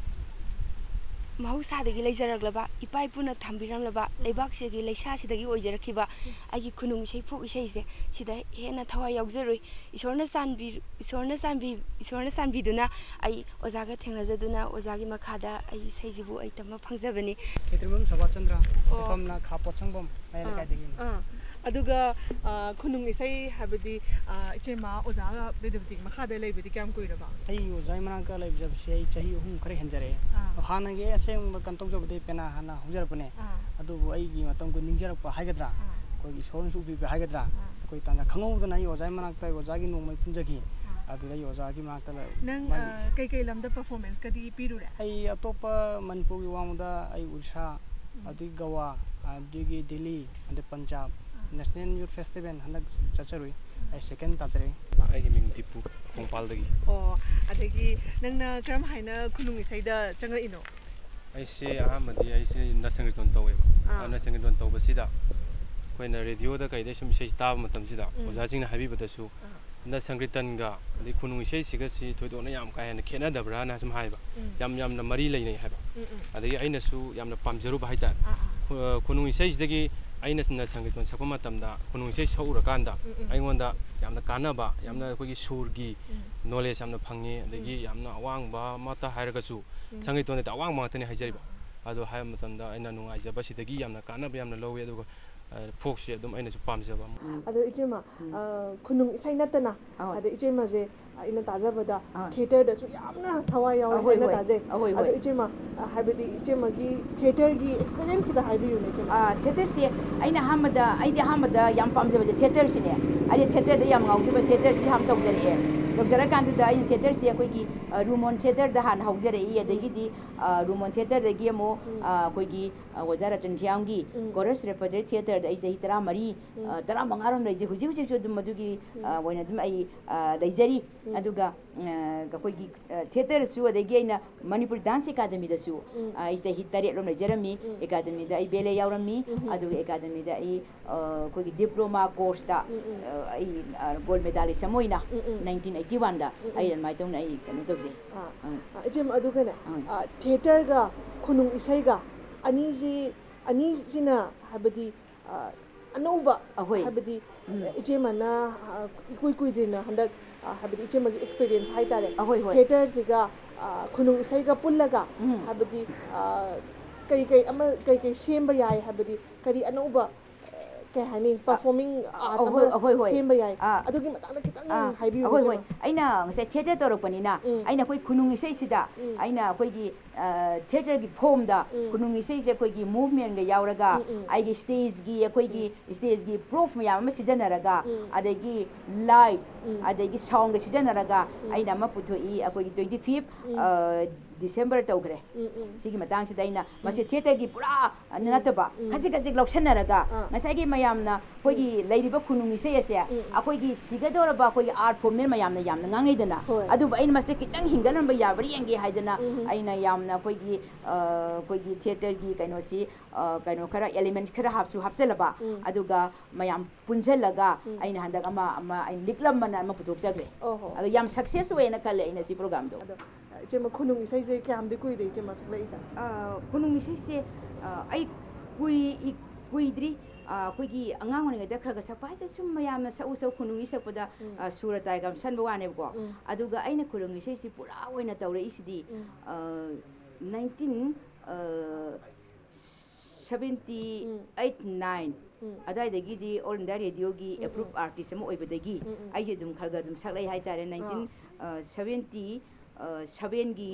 ꯃꯍꯧꯁꯥꯗꯒꯤ ꯂꯩꯖꯔꯛꯂꯕ ꯏꯄꯥ ꯏꯄꯨꯅ ꯊꯝꯕꯤꯔꯝꯂꯕ ꯂꯩꯕꯥꯛꯁꯤꯒꯤ ꯂꯩꯁꯥꯁꯤꯗꯒꯤ ꯑꯣꯏꯖꯔꯛꯈꯤꯕ ꯑꯩꯒꯤ ꯈꯨꯅꯨꯡ ꯏꯁꯩ ꯐꯣꯛ ꯏꯁꯩꯁꯦ ꯁꯤꯗ ꯍꯦꯟꯅ ꯊꯋꯥꯏ ꯌꯥꯎꯖꯔꯨꯏ ꯏꯁꯣꯔꯅ ꯆꯥꯟꯕꯤꯗꯨꯅ ꯑꯩ ꯑꯣꯖꯥꯒ ꯊꯦꯡꯅꯖꯗꯨꯅ ꯑꯣꯖꯥꯒꯤ ꯃꯈꯥꯗ ꯑꯩ ꯏꯁꯩꯁꯤꯕꯨ ꯑꯩ ꯇꯝꯕ ꯐꯪꯖꯕꯅꯤ ꯈꯦꯇ꯭ꯔꯤꯕꯝ ꯁꯕꯥꯆꯟꯗ꯭ꯔ ꯂꯩꯐꯝꯅ ꯈꯥ ꯄꯣꯠꯁꯪꯕꯝ ꯃꯌꯥꯏ ꯂꯩꯀꯥꯏꯗꯒꯤꯅꯤ ꯑꯗꯨꯒ ꯈꯨꯅꯨꯡ ꯏꯁꯩ ꯍꯥꯏꯕꯗꯤ ꯏꯆꯦꯃ ꯑꯣꯖꯥ ꯕꯦꯗꯕꯇꯤ ꯃꯈꯥꯗ ꯂꯩꯕꯗꯤ ꯀꯌꯥꯝ ꯀꯨꯏꯔꯕ ꯑꯩ ꯑꯣꯖꯥꯒꯤ ꯃꯅꯥꯛꯇ ꯂꯩꯖꯕꯁꯦ ꯑꯩ ꯆꯍꯤ 3 ꯈꯔ ꯍꯦꯟꯖꯔꯛꯑꯦ ꯍꯥꯟꯅꯒꯤ ꯑꯁꯦꯡꯕ ꯀꯩꯅꯣ ꯇꯧꯖꯕꯗꯤ ꯄꯦꯅꯥ ꯍꯥꯟꯅ ꯍꯧꯖꯔꯛꯄꯅꯦ ꯑꯗꯨꯕꯨ ꯑꯩꯒꯤ ꯃꯇꯝꯒ ꯅꯤꯡꯖꯔꯛꯄ ꯍꯥꯏꯒꯗ꯭ꯔꯥ ꯑꯩꯈꯣꯏꯒꯤ ꯏꯁꯣꯔꯅꯁꯨ ꯎꯕꯤꯕ ꯍꯥꯏꯒꯗ꯭ꯔꯥ ꯑꯩꯈꯣꯏ ꯇꯥꯟꯅ ꯈꯪꯍꯧꯗꯅ ꯑꯩ ꯑꯣꯖꯥꯒꯤ ꯃꯅꯥꯛꯇ ꯑꯣꯖꯥꯒꯤ ꯅꯣꯡꯃꯩ ꯄꯨꯟꯖꯈꯤ ꯑꯗꯨꯗ ꯑꯩ ꯑꯣꯖꯥꯒꯤ ꯃꯅꯥꯛꯇ ꯅꯪ ꯀꯩꯀꯩ ꯂꯝꯗ ꯄꯔꯐꯣꯔꯃꯦꯟꯁꯀꯗꯤ ꯄꯤꯔꯨꯔꯦ ꯑꯩ ꯑꯇꯣꯞꯄ ꯃꯅꯤꯄꯨꯔꯒꯤ ꯋꯥꯡꯃꯗ ꯑꯩ ꯎꯔꯤꯁꯥ ꯑꯗꯒꯤ ꯒꯋꯥ ꯑꯗꯒꯤ ꯗꯤꯜꯂꯤ ꯑꯗꯩ ꯄꯟꯖꯥꯕ ꯅꯦꯁꯅꯦꯜ ꯌꯨꯠ ꯐꯦꯁꯇꯤꯚꯦꯜ ꯍꯟꯗꯛ ꯆꯠꯆꯔꯨꯏ ꯑꯩ ꯁꯦꯀꯦꯟ ꯇꯥꯖꯔꯦ ꯑꯩꯒꯤ ꯃꯤꯡ ꯗꯤꯄꯨ ꯈꯣꯡꯄꯥꯜꯗꯒꯤ ꯑꯣ ꯑꯗꯒꯤ ꯅꯪꯅ ꯀꯔꯝ ꯍꯥꯏꯅ ꯈꯨꯅꯨꯡ ꯏꯁꯩꯗ ꯆꯪꯉꯛꯏꯅꯣ ꯑꯩꯁꯦ ꯑꯍꯥꯟꯕꯗꯤ ꯑꯩꯁꯦ ꯅꯁꯪꯒꯤꯇꯣꯟ ꯇꯧꯋꯦꯕ ꯅꯁꯪꯒꯤꯇꯣꯟ ꯇꯧꯕꯁꯤꯗ ꯑꯩꯈꯣꯏꯅ ꯔꯦꯗꯤꯑꯣꯗ ꯀꯩꯗ ꯁꯨꯝ ꯏꯁꯩ ꯇꯥꯕ ꯃꯇꯝꯁꯤꯗ ꯑꯣꯖꯥꯁꯤꯡꯅ ꯍꯥꯏꯕꯤꯕꯗꯁꯨ ꯅꯁꯪꯒꯤꯇꯟꯒ ꯑꯗꯩ ꯈꯨꯅꯨꯡ ꯏꯁꯩꯁꯤꯒꯁꯤ ꯊꯣꯏꯗꯣꯛꯅ ꯌꯥꯝ ꯀꯥ ꯍꯦꯟꯅ ꯈꯦꯠꯅꯗꯕ꯭ꯔꯥꯅ ꯁꯨꯝ ꯍꯥꯏꯕ ꯌꯥꯝꯅ ꯃꯔꯤ ꯂꯩꯅꯩ ꯍꯥꯏꯕ ꯑꯗꯒꯤ ꯑꯩꯅꯁꯨ ꯌꯥꯝꯅ ꯄꯥꯝꯖꯔꯨꯕ ꯍꯥꯏꯇꯥꯔꯦ ꯈꯨꯅꯨꯡ ꯏꯁꯩꯁꯤꯗꯒꯤ ꯑꯩꯅ ꯅꯁꯪꯒꯤꯇꯣꯟ ꯁꯛꯄ ꯃꯇꯝꯗ ꯈꯨꯅꯨꯡ ꯏꯁꯩ ꯁꯛꯎꯔꯀꯥꯟꯗ ꯑꯩꯉꯣꯟꯗ ꯌꯥꯝꯅ ꯀꯥꯟꯅꯕ ꯌꯥꯝꯅ ꯑꯩꯈꯣꯏꯒꯤ ꯁꯨꯔꯒꯤ ꯅꯣꯂꯦꯖ ꯌꯥꯝꯅ ꯐꯪꯉꯤ ꯑꯗꯒꯤ ꯌꯥꯝꯅ ꯑꯋꯥꯡꯕ ꯑꯃꯇ ꯍꯥꯏꯔꯒꯁꯨ ꯁꯪꯒꯤꯇꯣꯟꯗꯗꯤ ꯑꯋꯥꯡꯕ ꯉꯥꯛꯇꯅꯤ ꯍꯥꯏꯖꯔꯤꯕ ꯑꯗꯣ ꯍꯥꯏꯕ ꯃꯇꯝꯗ ꯑꯩꯅ ꯅꯨꯡꯉꯥꯏꯖꯕ ꯁꯤꯗꯒꯤ ꯌꯥꯝꯅ ꯀꯥꯟꯅꯕ ꯌꯥꯝꯅ ꯂꯧꯋꯤ ꯑꯗꯨꯒ ꯐꯣꯛꯁꯦ ꯑꯗꯨꯝ ꯑꯩꯅꯁꯨ ꯄꯥꯝꯖꯕ ꯑꯗꯣ ꯏꯆꯦꯃ ꯈꯨꯅꯨꯡ ꯏꯁꯩ ꯅꯠꯇꯅ ꯑꯗꯣ ꯏꯆꯦꯃꯁꯦ ꯑꯩꯅ ꯇꯥꯖꯕꯗ ꯊꯤꯌꯦꯇꯔꯗꯁꯨ ꯌꯥꯝꯅ ꯊꯋꯥꯏ ꯌꯥꯎꯋꯦ ꯍꯥꯏꯅ ꯇꯥꯖꯩ ꯑꯗꯣ ꯏꯆꯦꯃ ꯍꯥꯏꯕꯗꯤ ꯏꯆꯦꯃꯒꯤ ꯊꯤꯌꯦꯇꯔꯒꯤ ꯑꯦꯛꯁꯄꯤꯔꯤꯌꯦꯟꯁ ꯈꯤꯇ ꯍꯥꯏꯕꯤꯌꯨꯅꯦ ꯏꯆꯦꯃ ꯊꯤꯌꯦꯇꯔꯁꯦ ꯑꯩꯗꯤ ꯑꯍꯥꯟꯕꯗ ꯌꯥꯝ ꯄꯥꯝꯖꯕꯁꯦ ꯊꯤꯌꯦꯇꯔꯁꯤꯅꯦ ꯑꯩꯗꯤ ꯊꯤꯌꯦꯇꯔꯗ ꯌꯥꯝ ꯉꯥꯎꯖꯕ ꯊꯤꯌꯦꯇꯔꯁꯤ ꯌꯥꯝ ꯇꯧꯖꯔꯛꯑꯦ ꯇꯧꯖꯔꯀꯥꯟꯗꯨꯗ ꯑꯩꯅ ꯊꯤꯌꯦꯇꯔꯁꯦ ꯑꯩꯈꯣꯏꯒꯤ ꯔꯨꯃꯣꯟ ꯊꯤꯌꯦꯇꯔꯗ ꯍꯥꯟꯅ ꯍꯧꯖꯔꯛꯏ ꯑꯗꯒꯤꯗꯤ ꯔꯨꯃꯣꯟ ꯊꯤꯌꯦꯇꯔꯗꯒꯤ ꯑꯃꯨꯛ ꯑꯩꯈꯣꯏꯒꯤ ꯑꯣꯖꯥ ꯔꯇꯟ ꯊꯤꯌꯥꯝꯒꯤ ꯀꯣꯔꯁ ꯔꯦꯄꯔꯇꯣꯔꯤ ꯊꯤꯌꯦꯇꯔꯗ ꯑꯩ ꯆꯍꯤ 13 15ꯔꯣꯝ ꯂꯩꯖꯩ ꯍꯧꯖꯤꯛꯁꯨ ꯑꯗꯨꯝ ꯃꯗꯨꯒꯤ ꯑꯣꯏꯅ ꯑꯗꯨꯝ ꯑꯩ ꯂꯩꯖꯔꯤ ꯑꯗꯨꯒ ꯑꯩꯈꯣꯏꯒꯤ ꯊꯤꯌꯦꯇꯔꯁꯨ ꯑꯗꯒꯤ ꯑꯩꯅ ꯃꯅꯤꯄꯨꯔ ꯗꯥꯟꯁ ꯑꯦꯀꯥꯗꯃꯤꯗꯁꯨ ꯑꯩ ꯆꯍꯤ 7 ꯂꯩꯖꯔꯝꯃꯤ ꯑꯦꯀꯥꯗꯃꯤꯗ ꯑꯩ ꯕꯦꯂꯦ ꯌꯥꯎꯔꯝꯃꯤ ꯑꯗꯨꯒ ꯑꯦꯀꯥꯗꯃꯤꯗ ꯑꯩ ꯑꯩꯈꯣꯏꯒꯤ ꯗꯤꯄ꯭ꯂꯣꯃꯥ ꯀꯣꯔꯁꯇ ꯑꯩ ꯒꯣꯜ ꯃꯦꯗꯥꯂꯤꯁ ꯑꯃ ꯑꯣꯏꯅ 1981ꯗ ꯑꯩ ꯑꯗꯨꯃꯥꯏꯅ ꯇꯧꯅ ꯑꯩ ꯀꯩꯅꯣ ꯇꯧꯖꯩ ꯏꯆꯦꯝ ꯑꯗꯨꯒꯅꯦ ꯊꯤꯌꯦꯇꯔꯒ ꯈꯨꯅꯨꯡ ꯏꯁꯩꯒ ꯑꯅꯤꯁꯤꯅ ꯍꯥꯏꯕꯗꯤ ꯑꯅꯧꯕ ꯍꯥꯏꯕꯗꯤ ꯏꯆꯦꯃꯅ ꯏꯀꯨꯏ ꯀꯨꯏꯗ꯭ꯔꯤꯅ ꯍꯟꯗꯛ ꯍꯥꯏꯕꯗꯤ ꯏꯆꯦꯃꯒꯤ ꯑꯦꯛꯁꯄꯤꯔꯤꯌꯦꯟꯁ ꯍꯥꯏꯇꯥꯔꯦ ꯊꯤꯌꯦꯇꯔꯁꯤꯒ ꯈꯨꯅꯨꯡ ꯏꯁꯩꯒ ꯄꯨꯜꯂꯒ ꯍꯥꯏꯕꯗꯤ ꯀꯩ ꯁꯦꯝꯕ ꯌꯥꯏ ꯍꯥꯏꯕꯗꯤ ꯀꯔꯤ ꯑꯅꯧꯕ ꯀꯩ ꯍꯥꯏꯅꯤ ꯄꯔꯐꯣꯔꯃꯤꯡ ꯑꯥꯔꯠ ꯑꯃ ꯁꯦꯝꯕ ꯌꯥꯏ ꯑꯗꯨꯒꯤ ꯃꯇꯥꯡꯗ ꯈꯤꯇꯪ ꯍꯥꯏꯕꯤꯌꯨ ꯍꯣꯏ ꯑꯩꯅ ꯉꯁꯥꯏ ꯊꯤꯌꯦꯇꯔ ꯇꯧꯔꯛꯄꯅꯤꯅ ꯑꯩꯅ ꯑꯩꯈꯣꯏ ꯈꯨꯅꯨꯡ ꯏꯁꯩꯁꯤꯗ ꯑꯩꯅ ꯑꯩꯈꯣꯏꯒꯤ ꯊꯤꯌꯦꯇꯔꯒꯤ ꯐꯣꯝꯗ ꯈꯨꯅꯨꯡ ꯏꯁꯩꯁꯦ ꯑꯩꯈꯣꯏꯒꯤ ꯃꯨꯚꯃꯦꯟꯒ ꯌꯥꯎꯔꯒ ꯑꯩꯒꯤ ꯁ꯭ꯇꯦꯖꯒꯤ ꯄ꯭ꯔꯨꯐ ꯃꯌꯥꯝ ꯑꯃ ꯁꯤꯖꯤꯟꯅꯔꯒ ꯑꯗꯒꯤ ꯂꯥꯏꯠ ꯑꯗꯒꯤ ꯁꯥꯎꯟꯒ ꯁꯤꯖꯤꯟꯅꯔꯒ ꯑꯩꯅ ꯑꯃ ꯄꯨꯊꯣꯛꯏ ꯑꯩꯈꯣꯏꯒꯤ 25 ꯗꯤꯁꯦꯝꯕꯔ ꯇꯧꯈ꯭ꯔꯦ ꯁꯤꯒꯤ ꯃꯇꯥꯡꯁꯤꯗ ꯑꯩꯅ ꯃꯁꯤ ꯊꯤꯌꯦꯇꯔꯒꯤ ꯄꯨꯔꯥ ꯅꯠꯇꯕ ꯈꯖꯤꯛ ꯂꯧꯁꯟꯅꯔꯒ ꯉꯁꯥꯏꯒꯤ ꯃꯌꯥꯝꯅ ꯑꯩꯈꯣꯏꯒꯤ ꯂꯩꯔꯤꯕ ꯈꯨꯅꯨꯡ ꯏꯁꯩ ꯑꯁꯦ ꯑꯩꯈꯣꯏꯒꯤ ꯁꯤꯒꯗꯧꯔꯕ ꯑꯩꯈꯣꯏꯒꯤ ꯑꯥꯔꯠ ꯐꯣꯔꯝꯅꯦ ꯃꯌꯥꯝꯅ ꯌꯥꯝꯅ ꯉꯥꯡꯅꯩꯗꯅ ꯑꯗꯨꯕꯨ ꯑꯩꯅ ꯃꯁꯤ ꯈꯤꯇꯪ ꯍꯤꯡꯒꯠꯍꯟꯕ ꯌꯥꯕ꯭ꯔꯥ ꯌꯦꯡꯒꯦ ꯍꯥꯏꯗꯅ ꯑꯩꯅ ꯌꯥꯝꯅ ꯑꯩꯈꯣꯏꯒꯤ ꯊꯤꯌꯦꯇꯔꯒꯤ ꯀꯩꯅꯣꯁꯤ ꯀꯩꯅꯣ ꯈꯔ ꯑꯦꯂꯤꯃꯦꯟꯠ ꯈꯔ ꯍꯥꯞꯆꯜꯂꯕ ꯑꯗꯨꯒ ꯃꯌꯥꯝ ꯄꯨꯟꯁꯤꯜꯂꯒ ꯑꯩꯅ ꯍꯟꯗꯛ ꯑꯩꯅ ꯂꯤꯛꯂꯝꯕꯅ ꯑꯃ ꯄꯨꯊꯣꯛꯆꯈ꯭ꯔꯦ ꯑꯗꯣ ꯌꯥꯝ ꯁꯛꯁꯦꯁ ꯑꯣꯏꯅ ꯈꯜꯂꯦ ꯑꯩꯅ ꯁꯤ ꯄ꯭ꯔꯣꯒ꯭ꯔꯥꯝꯗꯣ ꯏꯆꯦꯃ ꯈꯨꯅꯨꯡ ꯏꯁꯩꯁꯦ ꯀꯌꯥꯝꯗꯤ ꯀꯨꯏꯔꯦ ꯏꯆꯦꯃ ꯁꯛꯂꯛꯏꯁꯦ ꯈꯨꯅꯨꯡ ꯏꯁꯩꯁꯦ ꯑꯩ ꯀꯨꯏꯗ꯭ꯔꯤ ꯑꯩꯈꯣꯏꯒꯤ ꯑꯉꯥꯡ ꯑꯣꯏꯔꯤꯉꯩꯗ ꯈꯔ ꯁꯛꯄ ꯍꯥꯏꯁꯦ ꯁꯨꯝ ꯃꯌꯥꯝꯅ ꯁꯛꯎ ꯈꯨꯅꯨꯡ ꯏꯁꯩ ꯁꯛꯄꯗ ꯁꯨꯔ ꯇꯥꯏꯒ ꯁꯟꯕ ꯋꯥꯅꯦꯕꯀꯣ ꯑꯗꯨꯒ ꯑꯩꯅ ꯈꯨꯅꯨꯡ ꯏꯁꯩꯁꯤ ꯄꯨꯔꯥ ꯑꯣꯏꯅ ꯇꯧꯔꯛꯏꯁꯤꯗꯤ 1978-9 ꯑꯗꯨꯋꯥꯏꯗꯒꯤꯗꯤ ꯑꯣꯜ ꯏꯟꯗꯤꯌꯥ ꯔꯦꯗꯤꯑꯣꯒꯤ ꯑꯦꯄ꯭ꯔꯨꯞ ꯑꯥꯔꯇꯤꯁ ꯑꯃ ꯑꯣꯏꯕꯗꯒꯤ ꯑꯩꯁꯦ ꯑꯗꯨꯝ ꯈꯔ ꯑꯗꯨꯝ ꯁꯛꯂꯛꯏ ꯍꯥꯏꯇꯥꯔꯦ 1977ꯒꯤ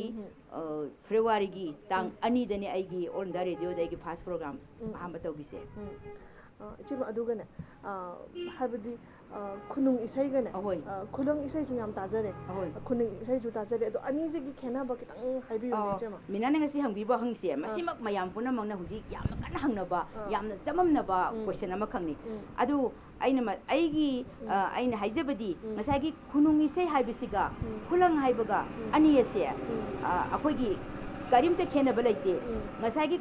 ꯐꯦꯕ꯭ꯔꯨꯋꯥꯔꯤꯒꯤ ꯇꯥꯡ 2ꯗꯅꯤ ꯑꯩꯒꯤ ꯑꯣꯜ ꯏꯟꯗꯤꯌꯥ ꯔꯦꯗꯤꯑꯣꯗ ꯑꯩꯒꯤ ꯐꯥꯔꯁ ꯄ꯭ꯔꯣꯒ꯭ꯔꯥꯝ ꯑꯍꯥꯟꯕ ꯇꯧꯕꯤꯁꯦ ꯏꯆꯦꯃ ꯑꯗꯨꯒꯅꯦ ꯍꯥꯏꯕꯗꯤ ꯈꯨꯅꯨꯡ ꯏꯁꯩꯒꯅꯦ ꯈꯨꯂꯪ ꯏꯁꯩꯁꯨ ꯌꯥꯝ ꯇꯥꯖꯔꯦ ꯈꯨꯅꯨꯡ ꯏꯁꯩꯁꯨ ꯇꯥꯖꯔꯦ ꯑꯗꯣ ꯑꯅꯤꯁꯤꯒꯤ ꯈꯦꯠꯅꯕ ꯈꯤꯇꯪ ꯍꯥꯏꯕꯤꯌꯨꯅꯦ ꯏꯆꯦꯃ ꯃꯤꯅꯥꯅ ꯉꯁꯤ ꯍꯪꯕꯤꯕ ꯍꯪꯁꯦ ꯃꯁꯤꯃꯛ ꯃꯌꯥꯝ ꯄꯨꯝꯅꯃꯛꯅ ꯍꯧꯖꯤꯛ ꯌꯥꯝꯅ ꯀꯟꯅ ꯍꯪꯅꯕ ꯌꯥꯝꯅ ꯆꯃꯝꯅꯕ ꯀꯣꯏꯁꯟ ꯑꯃꯈꯛꯅꯤ ꯑꯗꯨ ꯑꯩꯅ ꯍꯥꯏꯖꯕꯗꯤ ꯉꯁꯥꯏꯒꯤ ꯈꯨꯅꯨꯡ ꯏꯁꯩ ꯍꯥꯏꯕꯁꯤꯒ ꯈꯨꯂꯪ ꯍꯥꯏꯕꯒ ꯑꯅꯤ ꯑꯁꯦ ꯑꯩꯈꯣꯏꯒꯤ ꯀꯔꯤꯝꯇ ꯈꯦꯠꯅꯕ ꯂꯩꯇꯦ ꯉꯁꯥꯏꯒꯤ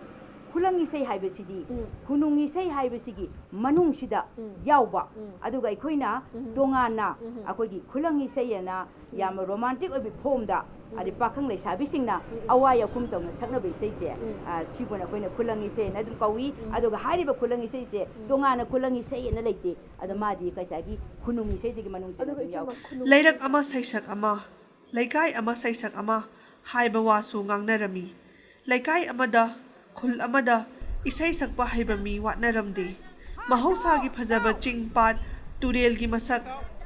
ꯈꯨꯂꯪ ꯏꯁꯩ ꯍꯥꯏꯕꯁꯤꯗꯤ ꯈꯨꯅꯨꯡ ꯏꯁꯩ ꯍꯥꯏꯕꯁꯤꯒꯤ ꯃꯅꯨꯡꯁꯤꯗ ꯌꯥꯎꯕ ꯑꯗꯨꯒ ꯑꯩꯈꯣꯏꯅ ꯇꯣꯉꯥꯟꯅ ꯑꯩꯈꯣꯏꯒꯤ ꯈꯨꯂꯪ ꯏꯁꯩ ꯑꯅ ꯌꯥꯝꯅ ꯔꯣꯃꯥꯟꯇꯤꯛ ꯑꯣꯏꯕ ꯐꯣꯝꯗ ꯑꯗꯩ ꯄꯥꯈꯪ ꯂꯩꯁꯥꯕꯤꯁꯤꯡꯅ ꯑꯋꯥ ꯑꯈꯨꯝ ꯇꯧꯅ ꯁꯛꯅꯕ ꯏꯁꯩꯁꯦ ꯁꯤꯕꯨꯅ ꯑꯩꯈꯣꯏꯅ ꯈꯨꯂꯪ ꯏꯁꯩꯅ ꯑꯗꯨꯝ ꯀꯧꯏ ꯑꯗꯨꯒ ꯍꯥꯏꯔꯤꯕ ꯈꯨꯂꯪ ꯏꯁꯩꯁꯦ ꯇꯣꯉꯥꯟꯅ ꯈꯨꯂꯪ ꯏꯁꯩ ꯑꯅ ꯂꯩꯇꯦ ꯑꯗꯣ ꯃꯥꯗꯤ ꯉꯁꯥꯏꯒꯤ ꯈꯨꯅꯨꯡ ꯏꯁꯩꯁꯤꯒꯤ ꯃꯅꯨꯡꯁꯤꯗ ꯑꯗꯨꯝ ꯌꯥꯎꯏ ꯂꯩꯔꯛ ꯑꯃ ꯁꯩꯁꯛ ꯑꯃ ꯂꯩꯀꯥꯏ ꯑꯃ ꯁꯩꯁꯛ ꯑꯃ ꯍꯥꯏꯕ ꯋꯥꯁꯨ ꯉꯥꯡꯅꯔꯝꯃꯤ ꯂꯩꯀꯥꯏ ꯑꯃꯗ ꯈꯨꯜ ꯑꯃꯗ ꯏꯁꯩ ꯁꯛꯄ ꯍꯩꯕ ꯃꯤ ꯋꯥꯠꯅꯔꯝꯗꯦ ꯃꯍꯧꯁꯥꯒꯤ ꯐꯖꯕ ꯆꯤꯡ ꯄꯥꯠ ꯇꯨꯔꯦꯜꯒꯤ ꯃꯁꯛ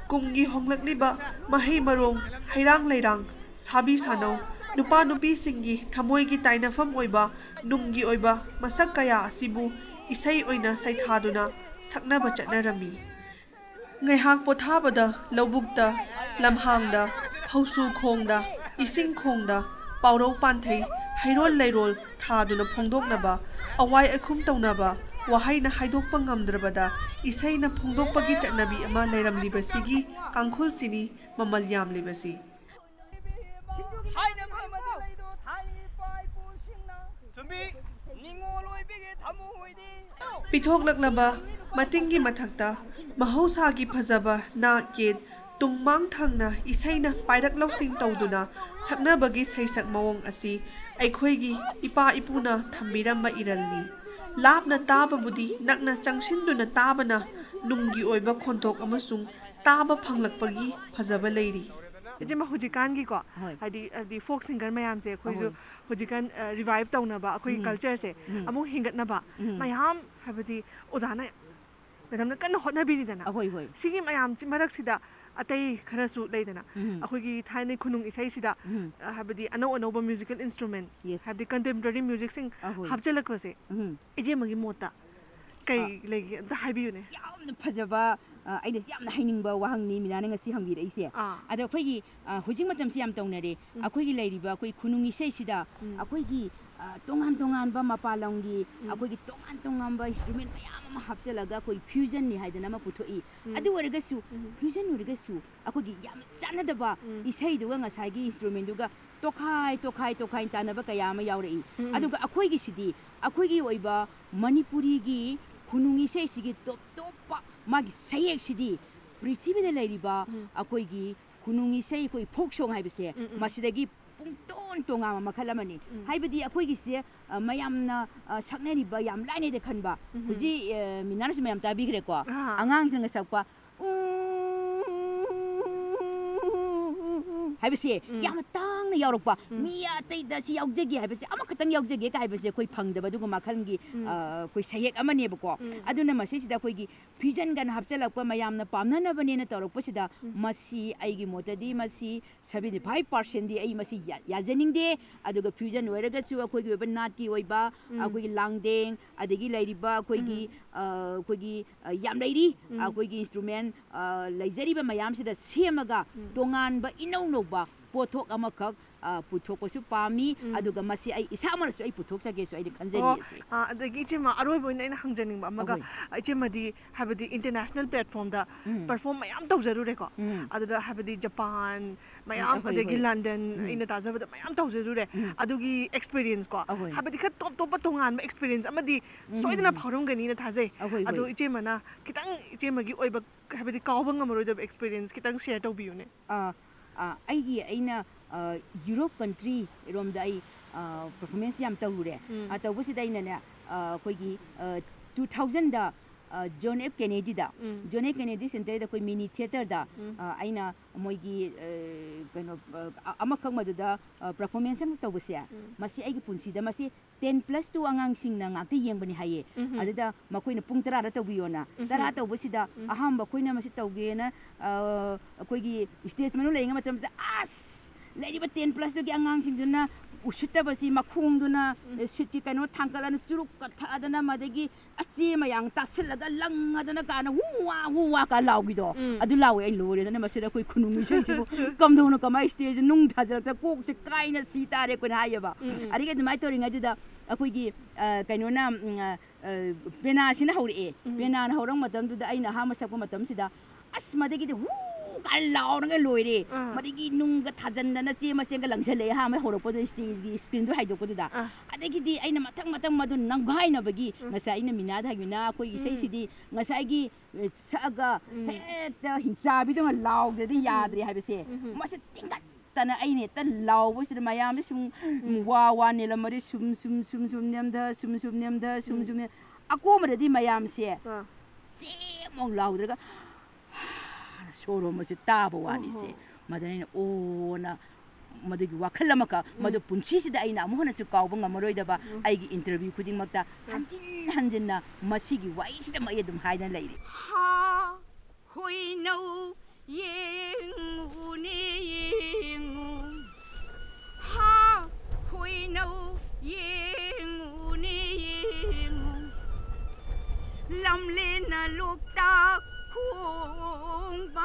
ꯀꯨꯝꯒꯤ ꯍꯣꯡꯂꯛꯂꯤꯕ ꯃꯍꯩ ꯃꯔꯣꯡ ꯍꯩꯔꯥꯡ ꯂꯩꯔꯥꯡ ꯁꯥꯕꯤ ꯁꯥꯅꯧ ꯅꯨꯄꯥ ꯅꯨꯄꯤꯁꯤꯡꯒꯤ ꯊꯃꯣꯏꯒꯤ ꯇꯥꯏꯅꯐꯝ ꯑꯣꯏꯕ ꯅꯨꯡꯒꯤ ꯑꯣꯏꯕ ꯃꯁꯛ ꯀꯌꯥ ꯑꯁꯤꯕꯨ ꯏꯁꯩ ꯑꯣꯏꯅ ꯁꯩꯊꯥꯗꯨꯅ ꯁꯛꯅꯕ ꯆꯠꯅꯔꯝꯃꯤ ꯉꯥꯏꯍꯥꯛ ꯄꯣꯊꯥꯕꯗ ꯂꯧꯕꯨꯛꯇ ꯂꯝꯍꯥꯡꯗ ꯐꯧꯁꯨ ꯈꯣꯡꯗ ꯏꯁꯤꯡ ꯈꯣꯡꯗ ꯄꯥꯎꯔꯧ ꯄꯥꯟꯊꯩ ꯍꯩꯔꯣꯜ ꯂꯩꯔꯣꯜ ꯊꯥꯗꯨꯅ ꯐꯣꯡꯗꯣꯛꯅꯕ ꯑꯋꯥꯏ ꯑꯈꯨꯝ ꯇꯧꯅꯕ ꯋꯥꯍꯩꯅ ꯍꯥꯏꯗꯣꯛꯄ ꯉꯝꯗ꯭ꯔꯕꯗ ꯏꯁꯩꯅ ꯐꯣꯡꯗꯣꯛꯄꯒꯤ ꯆꯠꯅꯕꯤ ꯑꯃ ꯂꯩꯔꯝꯂꯤꯕꯁꯤꯒꯤ ꯀꯥꯡꯈꯨꯜꯁꯤꯅꯤ ꯃꯃꯜ ꯌꯥꯝꯂꯤꯕꯁꯤ ꯄꯤꯊꯣꯛꯂꯛꯂꯕ ꯃꯇꯤꯡꯒꯤ ꯃꯊꯛꯇ ꯃꯍꯧꯁꯥꯒꯤ ꯐꯖꯕ ꯅꯥꯛ ꯌꯦꯠ ꯇꯨꯡꯃꯥꯡ ꯊꯪꯅ ꯏꯁꯩꯅ ꯄꯥꯏꯔꯛ ꯂꯧꯁꯤꯡ ꯇꯧꯗꯨꯅ ꯁꯛꯅꯕꯒꯤ ꯁꯩꯁꯛ ꯃꯑꯣꯡ ꯑꯁꯤ ꯑꯩꯈꯣꯏꯒꯤ ꯏꯄꯥ ꯏꯄꯨꯅ ꯊꯝꯕꯤꯔꯝꯕ ꯏꯔꯜꯅꯤ ꯂꯥꯞꯅ ꯇꯥꯕꯕꯨꯗꯤ ꯅꯛꯅ ꯆꯪꯁꯤꯟꯗꯨꯅ ꯇꯥꯕꯅ ꯅꯨꯡꯒꯤ ꯑꯣꯏꯕ ꯈꯣꯟꯊꯣꯛ ꯑꯃꯁꯨꯡ ꯇꯥꯕ ꯐꯪꯂꯛꯄꯒꯤ ꯐꯖꯕ ꯂꯩꯔꯤ ꯏꯆꯦꯃ ꯍꯧꯖꯤꯛꯀꯥꯟꯒꯤꯀꯣ ꯍꯥꯏꯗꯤ ꯐꯣꯛ ꯁꯤꯡꯒꯔ ꯃꯌꯥꯝꯁꯦ ꯑꯩꯈꯣꯏꯁꯨ ꯍꯧꯖꯤꯛꯀꯥꯟ ꯔꯤꯚꯥꯏꯞ ꯇꯧꯅꯕ ꯑꯩꯈꯣꯏꯒꯤ ꯀꯜꯆꯔꯁꯦ ꯑꯃꯨꯛ ꯍꯦꯟꯒꯠꯅꯕ ꯃꯌꯥꯝ ꯍꯥꯏꯕꯗꯤ ꯑꯣꯖꯥꯅ ꯃꯦꯗꯥꯝꯅ ꯀꯟꯅ ꯍꯣꯠꯅꯕꯤꯔꯤꯗꯅ ꯑꯍꯣꯏ ꯍꯣꯏ ꯁꯤꯒꯤ ꯃꯌꯥꯝꯁꯤ ꯃꯔꯛꯁꯤꯗ ꯑꯇꯩ ꯈꯔꯁꯨ ꯂꯩꯗꯅ ꯑꯩꯈꯣꯏꯒꯤ ꯊꯥꯏꯅꯩ ꯈꯨꯅꯨꯡ ꯏꯁꯩꯁꯤꯗ ꯍꯥꯏꯕꯗꯤ ꯑꯅꯧ ꯑꯅꯧꯕ ꯃ꯭ꯌꯨꯖꯤꯀꯦꯜ ꯏꯟꯁꯇ꯭ꯔꯨꯃꯦꯟ ꯍꯥꯏꯕꯗꯤ ꯀꯟꯇꯦꯝꯄꯔꯔꯤ ꯃ꯭ꯌꯨꯖꯤꯛꯁꯤꯡ ꯍꯥꯞꯆꯤꯜꯂꯛꯄꯁꯦ ꯏꯆꯦꯃꯒꯤ ꯃꯣꯠꯇ ꯀꯩ ꯂꯩꯒꯦ ꯑꯝꯇ ꯍꯥꯏꯕꯤꯌꯨꯅꯦ ꯌꯥꯝꯅ ꯐꯖꯕ ꯑꯩꯅ ꯌꯥꯝꯅ ꯍꯩꯅꯤꯡꯕ ꯋꯥꯍꯪꯅꯤ ꯃꯤꯅꯥꯅ ꯉꯁꯤ ꯍꯪꯕꯤꯔꯛꯏꯁꯦ ꯑꯗꯣ ꯑꯩꯈꯣꯏꯒꯤ ꯍꯧꯖꯤꯛ ꯃꯇꯝꯁꯤ ꯌꯥꯝ ꯇꯧꯅꯔꯦ ꯑꯩꯈꯣꯏꯒꯤ ꯂꯩꯔꯤꯕ ꯑꯩꯈꯣꯏ ꯈꯨꯅꯨꯡ ꯏꯁꯩꯁꯤꯗ ꯑꯩꯈꯣꯏꯒꯤ ꯇꯣꯉꯥꯟ ꯇꯣꯉꯥꯟꯕ ꯃꯄꯥꯟ ꯂꯝꯒꯤ ꯑꯩꯈꯣꯏꯒꯤ ꯇꯣꯉꯥꯟ ꯇꯣꯉꯥꯟꯕ ꯏꯟꯁꯇ꯭ꯔꯨꯃꯦꯟ ꯃꯌꯥꯝ ꯑꯃ ꯍꯥꯞꯆꯤꯜꯂꯒ ꯑꯩꯈꯣꯏ ꯐ꯭ꯌꯨꯖꯟꯅꯤ ꯍꯥꯏꯗꯅ ꯑꯃ ꯄꯨꯊꯣꯛꯏ ꯑꯗꯨ ꯑꯣꯏꯔꯒꯁꯨ ꯐ꯭ꯌꯨꯖꯟ ꯑꯣꯏꯔꯒꯁꯨ ꯑꯩꯈꯣꯏꯒꯤ ꯌꯥꯝ ꯆꯥꯟꯅꯗꯕ ꯏꯁꯩꯗꯨꯒ ꯉꯁꯥꯏꯒꯤ ꯏꯟꯁꯇ꯭ꯔꯨꯃꯦꯟꯗꯨꯒ ꯇꯣꯈꯥꯏ ꯇꯥꯟꯅꯕ ꯀꯌꯥ ꯑꯃ ꯌꯥꯎꯔꯛꯏ ꯑꯗꯨꯒ ꯑꯩꯈꯣꯏꯒꯤꯁꯤꯗꯤ ꯑꯩꯈꯣꯏꯒꯤ ꯑꯣꯏꯕ ꯃꯅꯤꯄꯨꯔꯤꯒꯤ ꯈꯨꯅꯨꯡ ꯏꯁꯩꯁꯤꯒꯤ ꯇꯣꯞ ꯇꯣꯞꯄ ꯃꯥꯒꯤ ꯁꯩꯌꯦꯛꯁꯤꯗꯤ ꯄ꯭ꯔꯤꯊꯤꯕꯤꯗ ꯂꯩꯔꯤꯕ ꯑꯩꯈꯣꯏꯒꯤ ꯈꯨꯅꯨꯡ ꯏꯁꯩ ꯑꯩꯈꯣꯏ ꯐꯣꯛ ꯁꯣꯡ ꯍꯥꯏꯕꯁꯦ ꯃꯁꯤꯗꯒꯤ ꯄꯨꯡꯇꯣꯟ ꯇꯣꯉꯥꯟꯕ ꯃꯈꯜ ꯑꯃꯅꯤ ꯍꯥꯏꯕꯗꯤ ꯑꯩꯈꯣꯏꯒꯤꯁꯦ ꯃꯌꯥꯝꯅ ꯁꯛꯅꯔꯤꯕ ꯌꯥꯝ ꯂꯥꯏꯅꯩꯗ ꯈꯟꯕ ꯍꯧꯖꯤꯛ ꯃꯤꯅꯥꯅꯁꯨ ꯃꯌꯥꯝ ꯇꯥꯕꯤꯈ꯭ꯔꯦꯀꯣ ꯑꯉꯥꯡꯁꯤꯡꯅ ꯁꯛꯄ ꯍꯥꯏꯕꯁꯦ ꯌꯥꯝꯅ ꯇꯥꯡꯅ ꯌꯥꯎꯔꯛꯄ ꯃꯤ ꯑꯇꯩꯗ ꯁꯤ ꯌꯥꯎꯖꯒꯦ ꯍꯥꯏꯕꯁꯦ ꯑꯃꯈꯛꯇꯪ ꯌꯥꯎꯖꯒꯦ ꯍꯥꯏꯕꯁꯦ ꯑꯩꯈꯣꯏ ꯐꯪꯗꯕ ꯑꯗꯨꯒ ꯃꯈꯜꯒꯤ ꯑꯩꯈꯣꯏ ꯁꯩꯍꯦꯛ ꯑꯃꯅꯦꯕꯀꯣ ꯑꯗꯨꯅ ꯃꯁꯤꯁꯤꯗ ꯑꯩꯈꯣꯏꯒꯤ ꯐ꯭ꯌꯨꯖꯟꯒꯅ ꯍꯥꯞꯆꯤꯜꯂꯛꯄ ꯃꯌꯥꯝꯅ ꯄꯥꯝꯅꯅꯕꯅꯦꯅ ꯇꯧꯔꯛꯄꯁꯤꯗ ꯃꯁꯤ ꯑꯩꯒꯤ ꯃꯣꯠꯇꯗꯤ ꯃꯁꯤ 75%ꯗꯤ ꯑꯩ ꯃꯁꯤ ꯌꯥꯖꯅꯤꯡꯗꯦ ꯑꯗꯨꯒ ꯐ꯭ꯌꯨꯖꯟ ꯑꯣꯏꯔꯒꯁꯨ ꯑꯩꯈꯣꯏꯒꯤ ꯑꯣꯏꯕ ꯅꯥꯠꯀꯤ ꯑꯣꯏꯕ ꯑꯩꯈꯣꯏꯒꯤ ꯂꯥꯡꯗꯦꯡ ꯑꯗꯒꯤ ꯂꯩꯔꯤꯕ ꯑꯩꯈꯣꯏꯒꯤ ꯌꯥꯝ ꯂꯩꯔꯤ ꯑꯩꯈꯣꯏꯒꯤ ꯏꯟꯁꯇ꯭ꯔꯨꯃꯦꯟ ꯂꯩꯖꯔꯤꯕ ꯃꯌꯥꯝꯁꯤꯗ ꯁꯦꯝꯃꯒ ꯇꯣꯉꯥꯟꯕ ꯏꯅꯧ ꯅꯧꯕ ꯄꯣꯠꯊꯣꯛ ꯑꯃꯈꯛ ꯄꯨꯊꯣꯛꯄꯁꯨ ꯄꯥꯝꯃꯤ ꯑꯗꯨꯒ ꯃꯁꯤ ꯑꯩ ꯏꯁꯥꯃꯛꯁꯨ ꯑꯩ ꯄꯨꯊꯣꯛꯆꯒꯦꯁꯨ ꯑꯩꯅ ꯈꯟꯖꯔꯤ ꯑꯗꯒꯤ ꯏꯆꯦꯃ ꯑꯔꯣꯏꯕ ꯑꯣꯏꯅ ꯑꯩꯅ ꯍꯪꯖꯅꯤꯡꯕ ꯑꯃꯒ ꯏꯆꯦꯃꯗꯤ ꯍꯥꯏꯕꯗꯤ ꯏꯟꯇꯔꯅꯦꯁꯅꯦꯜ ꯄ꯭ꯂꯦꯠꯐꯣꯝꯗ ꯄꯔꯐꯣꯔꯝ ꯃꯌꯥꯝ ꯇꯧꯖꯔꯨꯔꯦꯀꯣ ꯑꯗꯨꯗ ꯍꯥꯏꯕꯗꯤ ꯖꯄꯥꯟ ꯃꯌꯥꯝ ꯑꯗꯒꯤ ꯂꯟꯗꯟ ꯑꯩꯅ ꯇꯥꯖꯕꯗ ꯃꯌꯥꯝ ꯇꯧꯖꯔꯨꯔꯦ ꯑꯗꯨꯒꯤ ꯑꯦꯛꯁꯄꯤꯔꯤꯌꯦꯟꯁ ꯀꯣ ꯍꯥꯏꯕꯗꯤ ꯈꯔ ꯇꯣꯞ ꯇꯣꯞꯄ ꯇꯣꯉꯥꯟꯕ ꯑꯦꯛꯁꯄꯤꯔꯤꯌꯦꯟꯁ ꯑꯃꯗꯤ ꯁꯣꯏꯗꯅ ꯐꯥꯎꯔꯝꯒꯅꯤꯅ ꯊꯥꯖꯩ ꯑꯗꯣ ꯏꯆꯦꯃꯅ ꯈꯤꯇꯪ ꯏꯆꯦꯃꯒꯤ ꯑꯣꯏꯕ ꯍꯥꯏꯕꯗꯤ ꯀꯥꯎꯕ ꯉꯝꯃꯔꯣꯏꯗꯕ ꯑꯦꯛꯁꯄꯤꯔꯤꯌꯦꯟꯁ ꯈꯤꯇꯪ ꯁꯦꯌꯔ ꯇꯧꯕꯤꯌꯨꯅꯦ ꯑꯩꯅ ꯌꯨꯔꯣꯞ ꯀꯟꯇ꯭ꯔꯤ ꯔꯣꯝꯗ ꯑꯩ ꯄꯔꯐꯣꯔꯃꯦꯟꯁ ꯌꯥꯝ ꯇꯧꯔꯨꯔꯦ ꯇꯧꯕꯁꯤꯗ ꯑꯩꯅꯅꯦ ꯑꯩꯈꯣꯏꯒꯤ 2000ꯗ ꯖꯣꯟ ꯑꯦꯐ ꯀꯦꯅꯦꯗꯤꯗ ꯖꯣꯟ ꯑꯦꯐ ꯀꯦꯅꯦꯗꯤ ꯁꯦꯟꯇꯔꯗ ꯑꯩꯈꯣꯏ ꯃꯤꯅꯤ ꯊꯤꯌꯦꯇꯔꯗ ꯑꯩꯅ ꯃꯣꯏꯒꯤ ꯀꯩꯅꯣ ꯑꯃꯈꯛ ꯃꯗꯨꯗ ꯄꯔꯐꯣꯔꯃꯦꯟꯁ ꯑꯃ ꯇꯧꯕꯁꯦ ꯃꯁꯤ ꯑꯩꯒꯤ ꯄꯨꯟꯁꯤꯗ ꯃꯁꯤ 10+2 ꯑꯉꯥꯡꯁꯤꯡꯅ ꯉꯥꯛꯇ ꯌꯦꯡꯕꯅꯤ ꯍꯥꯏꯌꯦ ꯑꯗꯨꯗ ꯃꯈꯣꯏꯅ ꯄꯨꯡ 10ꯗ ꯇꯧꯕꯤꯌꯣꯅ 10 ꯇꯧꯕꯁꯤꯗ ꯑꯍꯥꯟꯕ ꯑꯩꯈꯣꯏꯅ ꯃꯁꯤ ꯇꯧꯒꯦꯅ ꯑꯩꯈꯣꯏꯒꯤ ꯁ꯭ꯇꯦꯖ ꯃꯅꯨꯡ ꯂꯩꯔꯤꯉꯩ ꯃꯇꯝꯁꯤꯗ ꯂꯩꯔꯤꯕ 10+2ꯒꯤ ꯑꯉꯥꯡꯁꯤꯡꯗꯨꯅ ꯎꯁꯤꯠꯇꯕꯁꯤ ꯃꯈꯣꯡꯗꯨꯅ ꯁꯤꯠꯀꯤ ꯀꯩꯅꯣ ꯊꯥꯡꯀꯠꯂꯅ ꯆꯨꯔꯨꯞꯀ ꯊꯛꯑꯗꯅ ꯃꯗꯒꯤ ꯑꯆꯦ ꯃꯌꯥꯝ ꯇꯥꯁꯤꯜꯂꯒ ꯂꯪꯉꯗꯅ ꯀꯥꯅ ꯍꯨ ꯋꯥ ꯀꯥ ꯂꯥꯎꯈꯤꯗꯣ ꯑꯗꯨ ꯂꯥꯎꯋꯦ ꯑꯩ ꯂꯣꯏꯔꯦꯗꯅ ꯃꯁꯤꯗ ꯑꯩꯈꯣꯏ ꯈꯨꯅꯨꯡ ꯏꯁꯩꯁꯤꯕꯨ ꯀꯝꯗꯧꯅ ꯀꯃꯥꯏꯅ ꯁ꯭ꯇꯦꯖ ꯅꯨꯡ ꯊꯥꯖꯤꯜꯂꯛꯇ ꯀꯣꯛꯁꯦ ꯀꯥꯏꯅ ꯁꯤ ꯇꯥꯔꯦ ꯑꯩꯈꯣꯏꯅ ꯍꯥꯏꯌꯦꯕ ꯑꯗꯒꯤ ꯑꯗꯨꯃꯥꯏꯅ ꯇꯧꯔꯤꯉꯩꯗꯨꯗ ꯑꯩꯈꯣꯏꯒꯤ ꯀꯩꯅꯣꯅ ꯄꯦꯅꯥꯁꯤꯅ ꯍꯧꯔꯛꯑꯦ ꯄꯦꯅꯥꯅ ꯍꯧꯔꯛ ꯃꯇꯝꯗꯨꯗ ꯑꯩꯅ ꯑꯍꯥꯟꯕ ꯁꯛꯄ ꯃꯇꯝꯁꯤda ꯃꯗꯒꯤꯗꯤ ꯀꯥꯏꯅ ꯂꯥꯎꯔꯒ ꯂꯣꯏꯔꯦ ꯃꯗꯒꯤ ꯅꯨꯡꯒ ꯊꯥꯖꯟꯗꯅ ꯆꯦ ꯃꯁꯦꯡꯒ ꯂꯪꯁꯤꯜꯂꯛꯑꯦ ꯑꯍꯥꯟꯕ ꯍꯧꯔꯛꯄꯗ ꯁ꯭ꯇꯦꯖꯒꯤ ꯁ꯭ꯀ꯭ꯔꯤꯟꯗꯣ ꯍꯥꯏꯗꯣꯛꯄꯗꯨꯗ ꯑꯗꯒꯤꯗꯤ ꯑꯩꯅ ꯃꯊꯪ ꯃꯗꯨ ꯅꯝꯒꯥꯏꯅꯕꯒꯤ ꯉꯁꯥꯏ ꯑꯩꯅ ꯃꯤꯅꯥꯗ ꯍꯥꯏꯕꯤꯅ ꯑꯩꯈꯣꯏꯒꯤ ꯏꯁꯩꯁꯤꯗꯤ ꯉꯁꯥꯏꯒꯤ ꯁꯛꯑꯒ ꯍꯦꯛꯇ ꯍꯤꯡꯆꯥꯕꯤꯗꯧꯅ ꯂꯥꯎꯗ꯭ꯔꯗꯤ ꯌꯥꯗ꯭ꯔꯦ ꯍꯥꯏꯕꯁꯦ ꯃꯁꯤ ꯇꯤꯡꯈꯠꯇꯅ ꯑꯩꯅ ꯍꯦꯛꯇ ꯂꯥꯎꯕꯁꯤꯗ ꯃꯌꯥꯝꯁꯦ ꯁꯨꯝ ꯋꯥ ꯅꯦꯜꯂꯝꯃꯗꯤ ꯁꯨꯝ ꯅꯦꯝꯊ ꯁꯨꯝ ꯑꯀꯣꯟꯕꯗꯗꯤ ꯃꯌꯥꯝꯁꯦ ꯆꯦꯃꯨꯛ ꯂꯥꯎꯗ꯭ꯔꯒ ꯁꯣꯔ ꯍꯣꯟꯕꯁꯦ ꯇꯥꯕ ꯋꯥꯅꯤꯁꯦ ꯃꯗꯨꯅ ꯑꯩꯅ ꯑꯣꯅ ꯃꯗꯨꯒꯤ ꯋꯥꯈꯜ ꯑꯃꯈꯛ ꯃꯗꯨ ꯄꯨꯟꯁꯤꯁꯤꯗ ꯑꯩꯅ ꯑꯃꯨꯛ ꯍꯟꯅꯁꯨ ꯀꯥꯎꯕ ꯉꯝꯃꯔꯣꯏꯗꯕ ꯑꯩꯒꯤ ꯏꯟꯇꯔꯚ꯭ꯌꯨ ꯈꯨꯗꯤꯡꯃꯛꯇ ꯍꯟꯖꯤꯟꯅ ꯃꯁꯤꯒꯤ ꯋꯥꯔꯤꯁꯤꯗ ꯑꯩ ꯑꯗꯨꯝ ꯍꯥꯏꯗꯅ ꯂꯩꯔꯤ ꯍꯣꯏꯅꯧ ꯌꯦꯡꯉꯨꯅꯦ ꯌꯦꯡꯉꯨ ꯍꯣꯏꯅꯧ ꯌꯦꯡꯉꯨꯅꯦ ꯌꯦꯡꯉꯨ ꯂꯝꯂꯦꯟꯅ ꯂꯣꯛꯇꯥꯛ ꯈꯣꯡꯕꯥꯟꯗ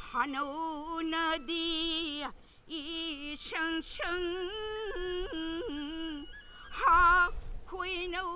ꯍꯅꯧꯅꯗꯤ ꯏꯁꯪ ꯁꯪ ꯈꯣꯏꯅꯧ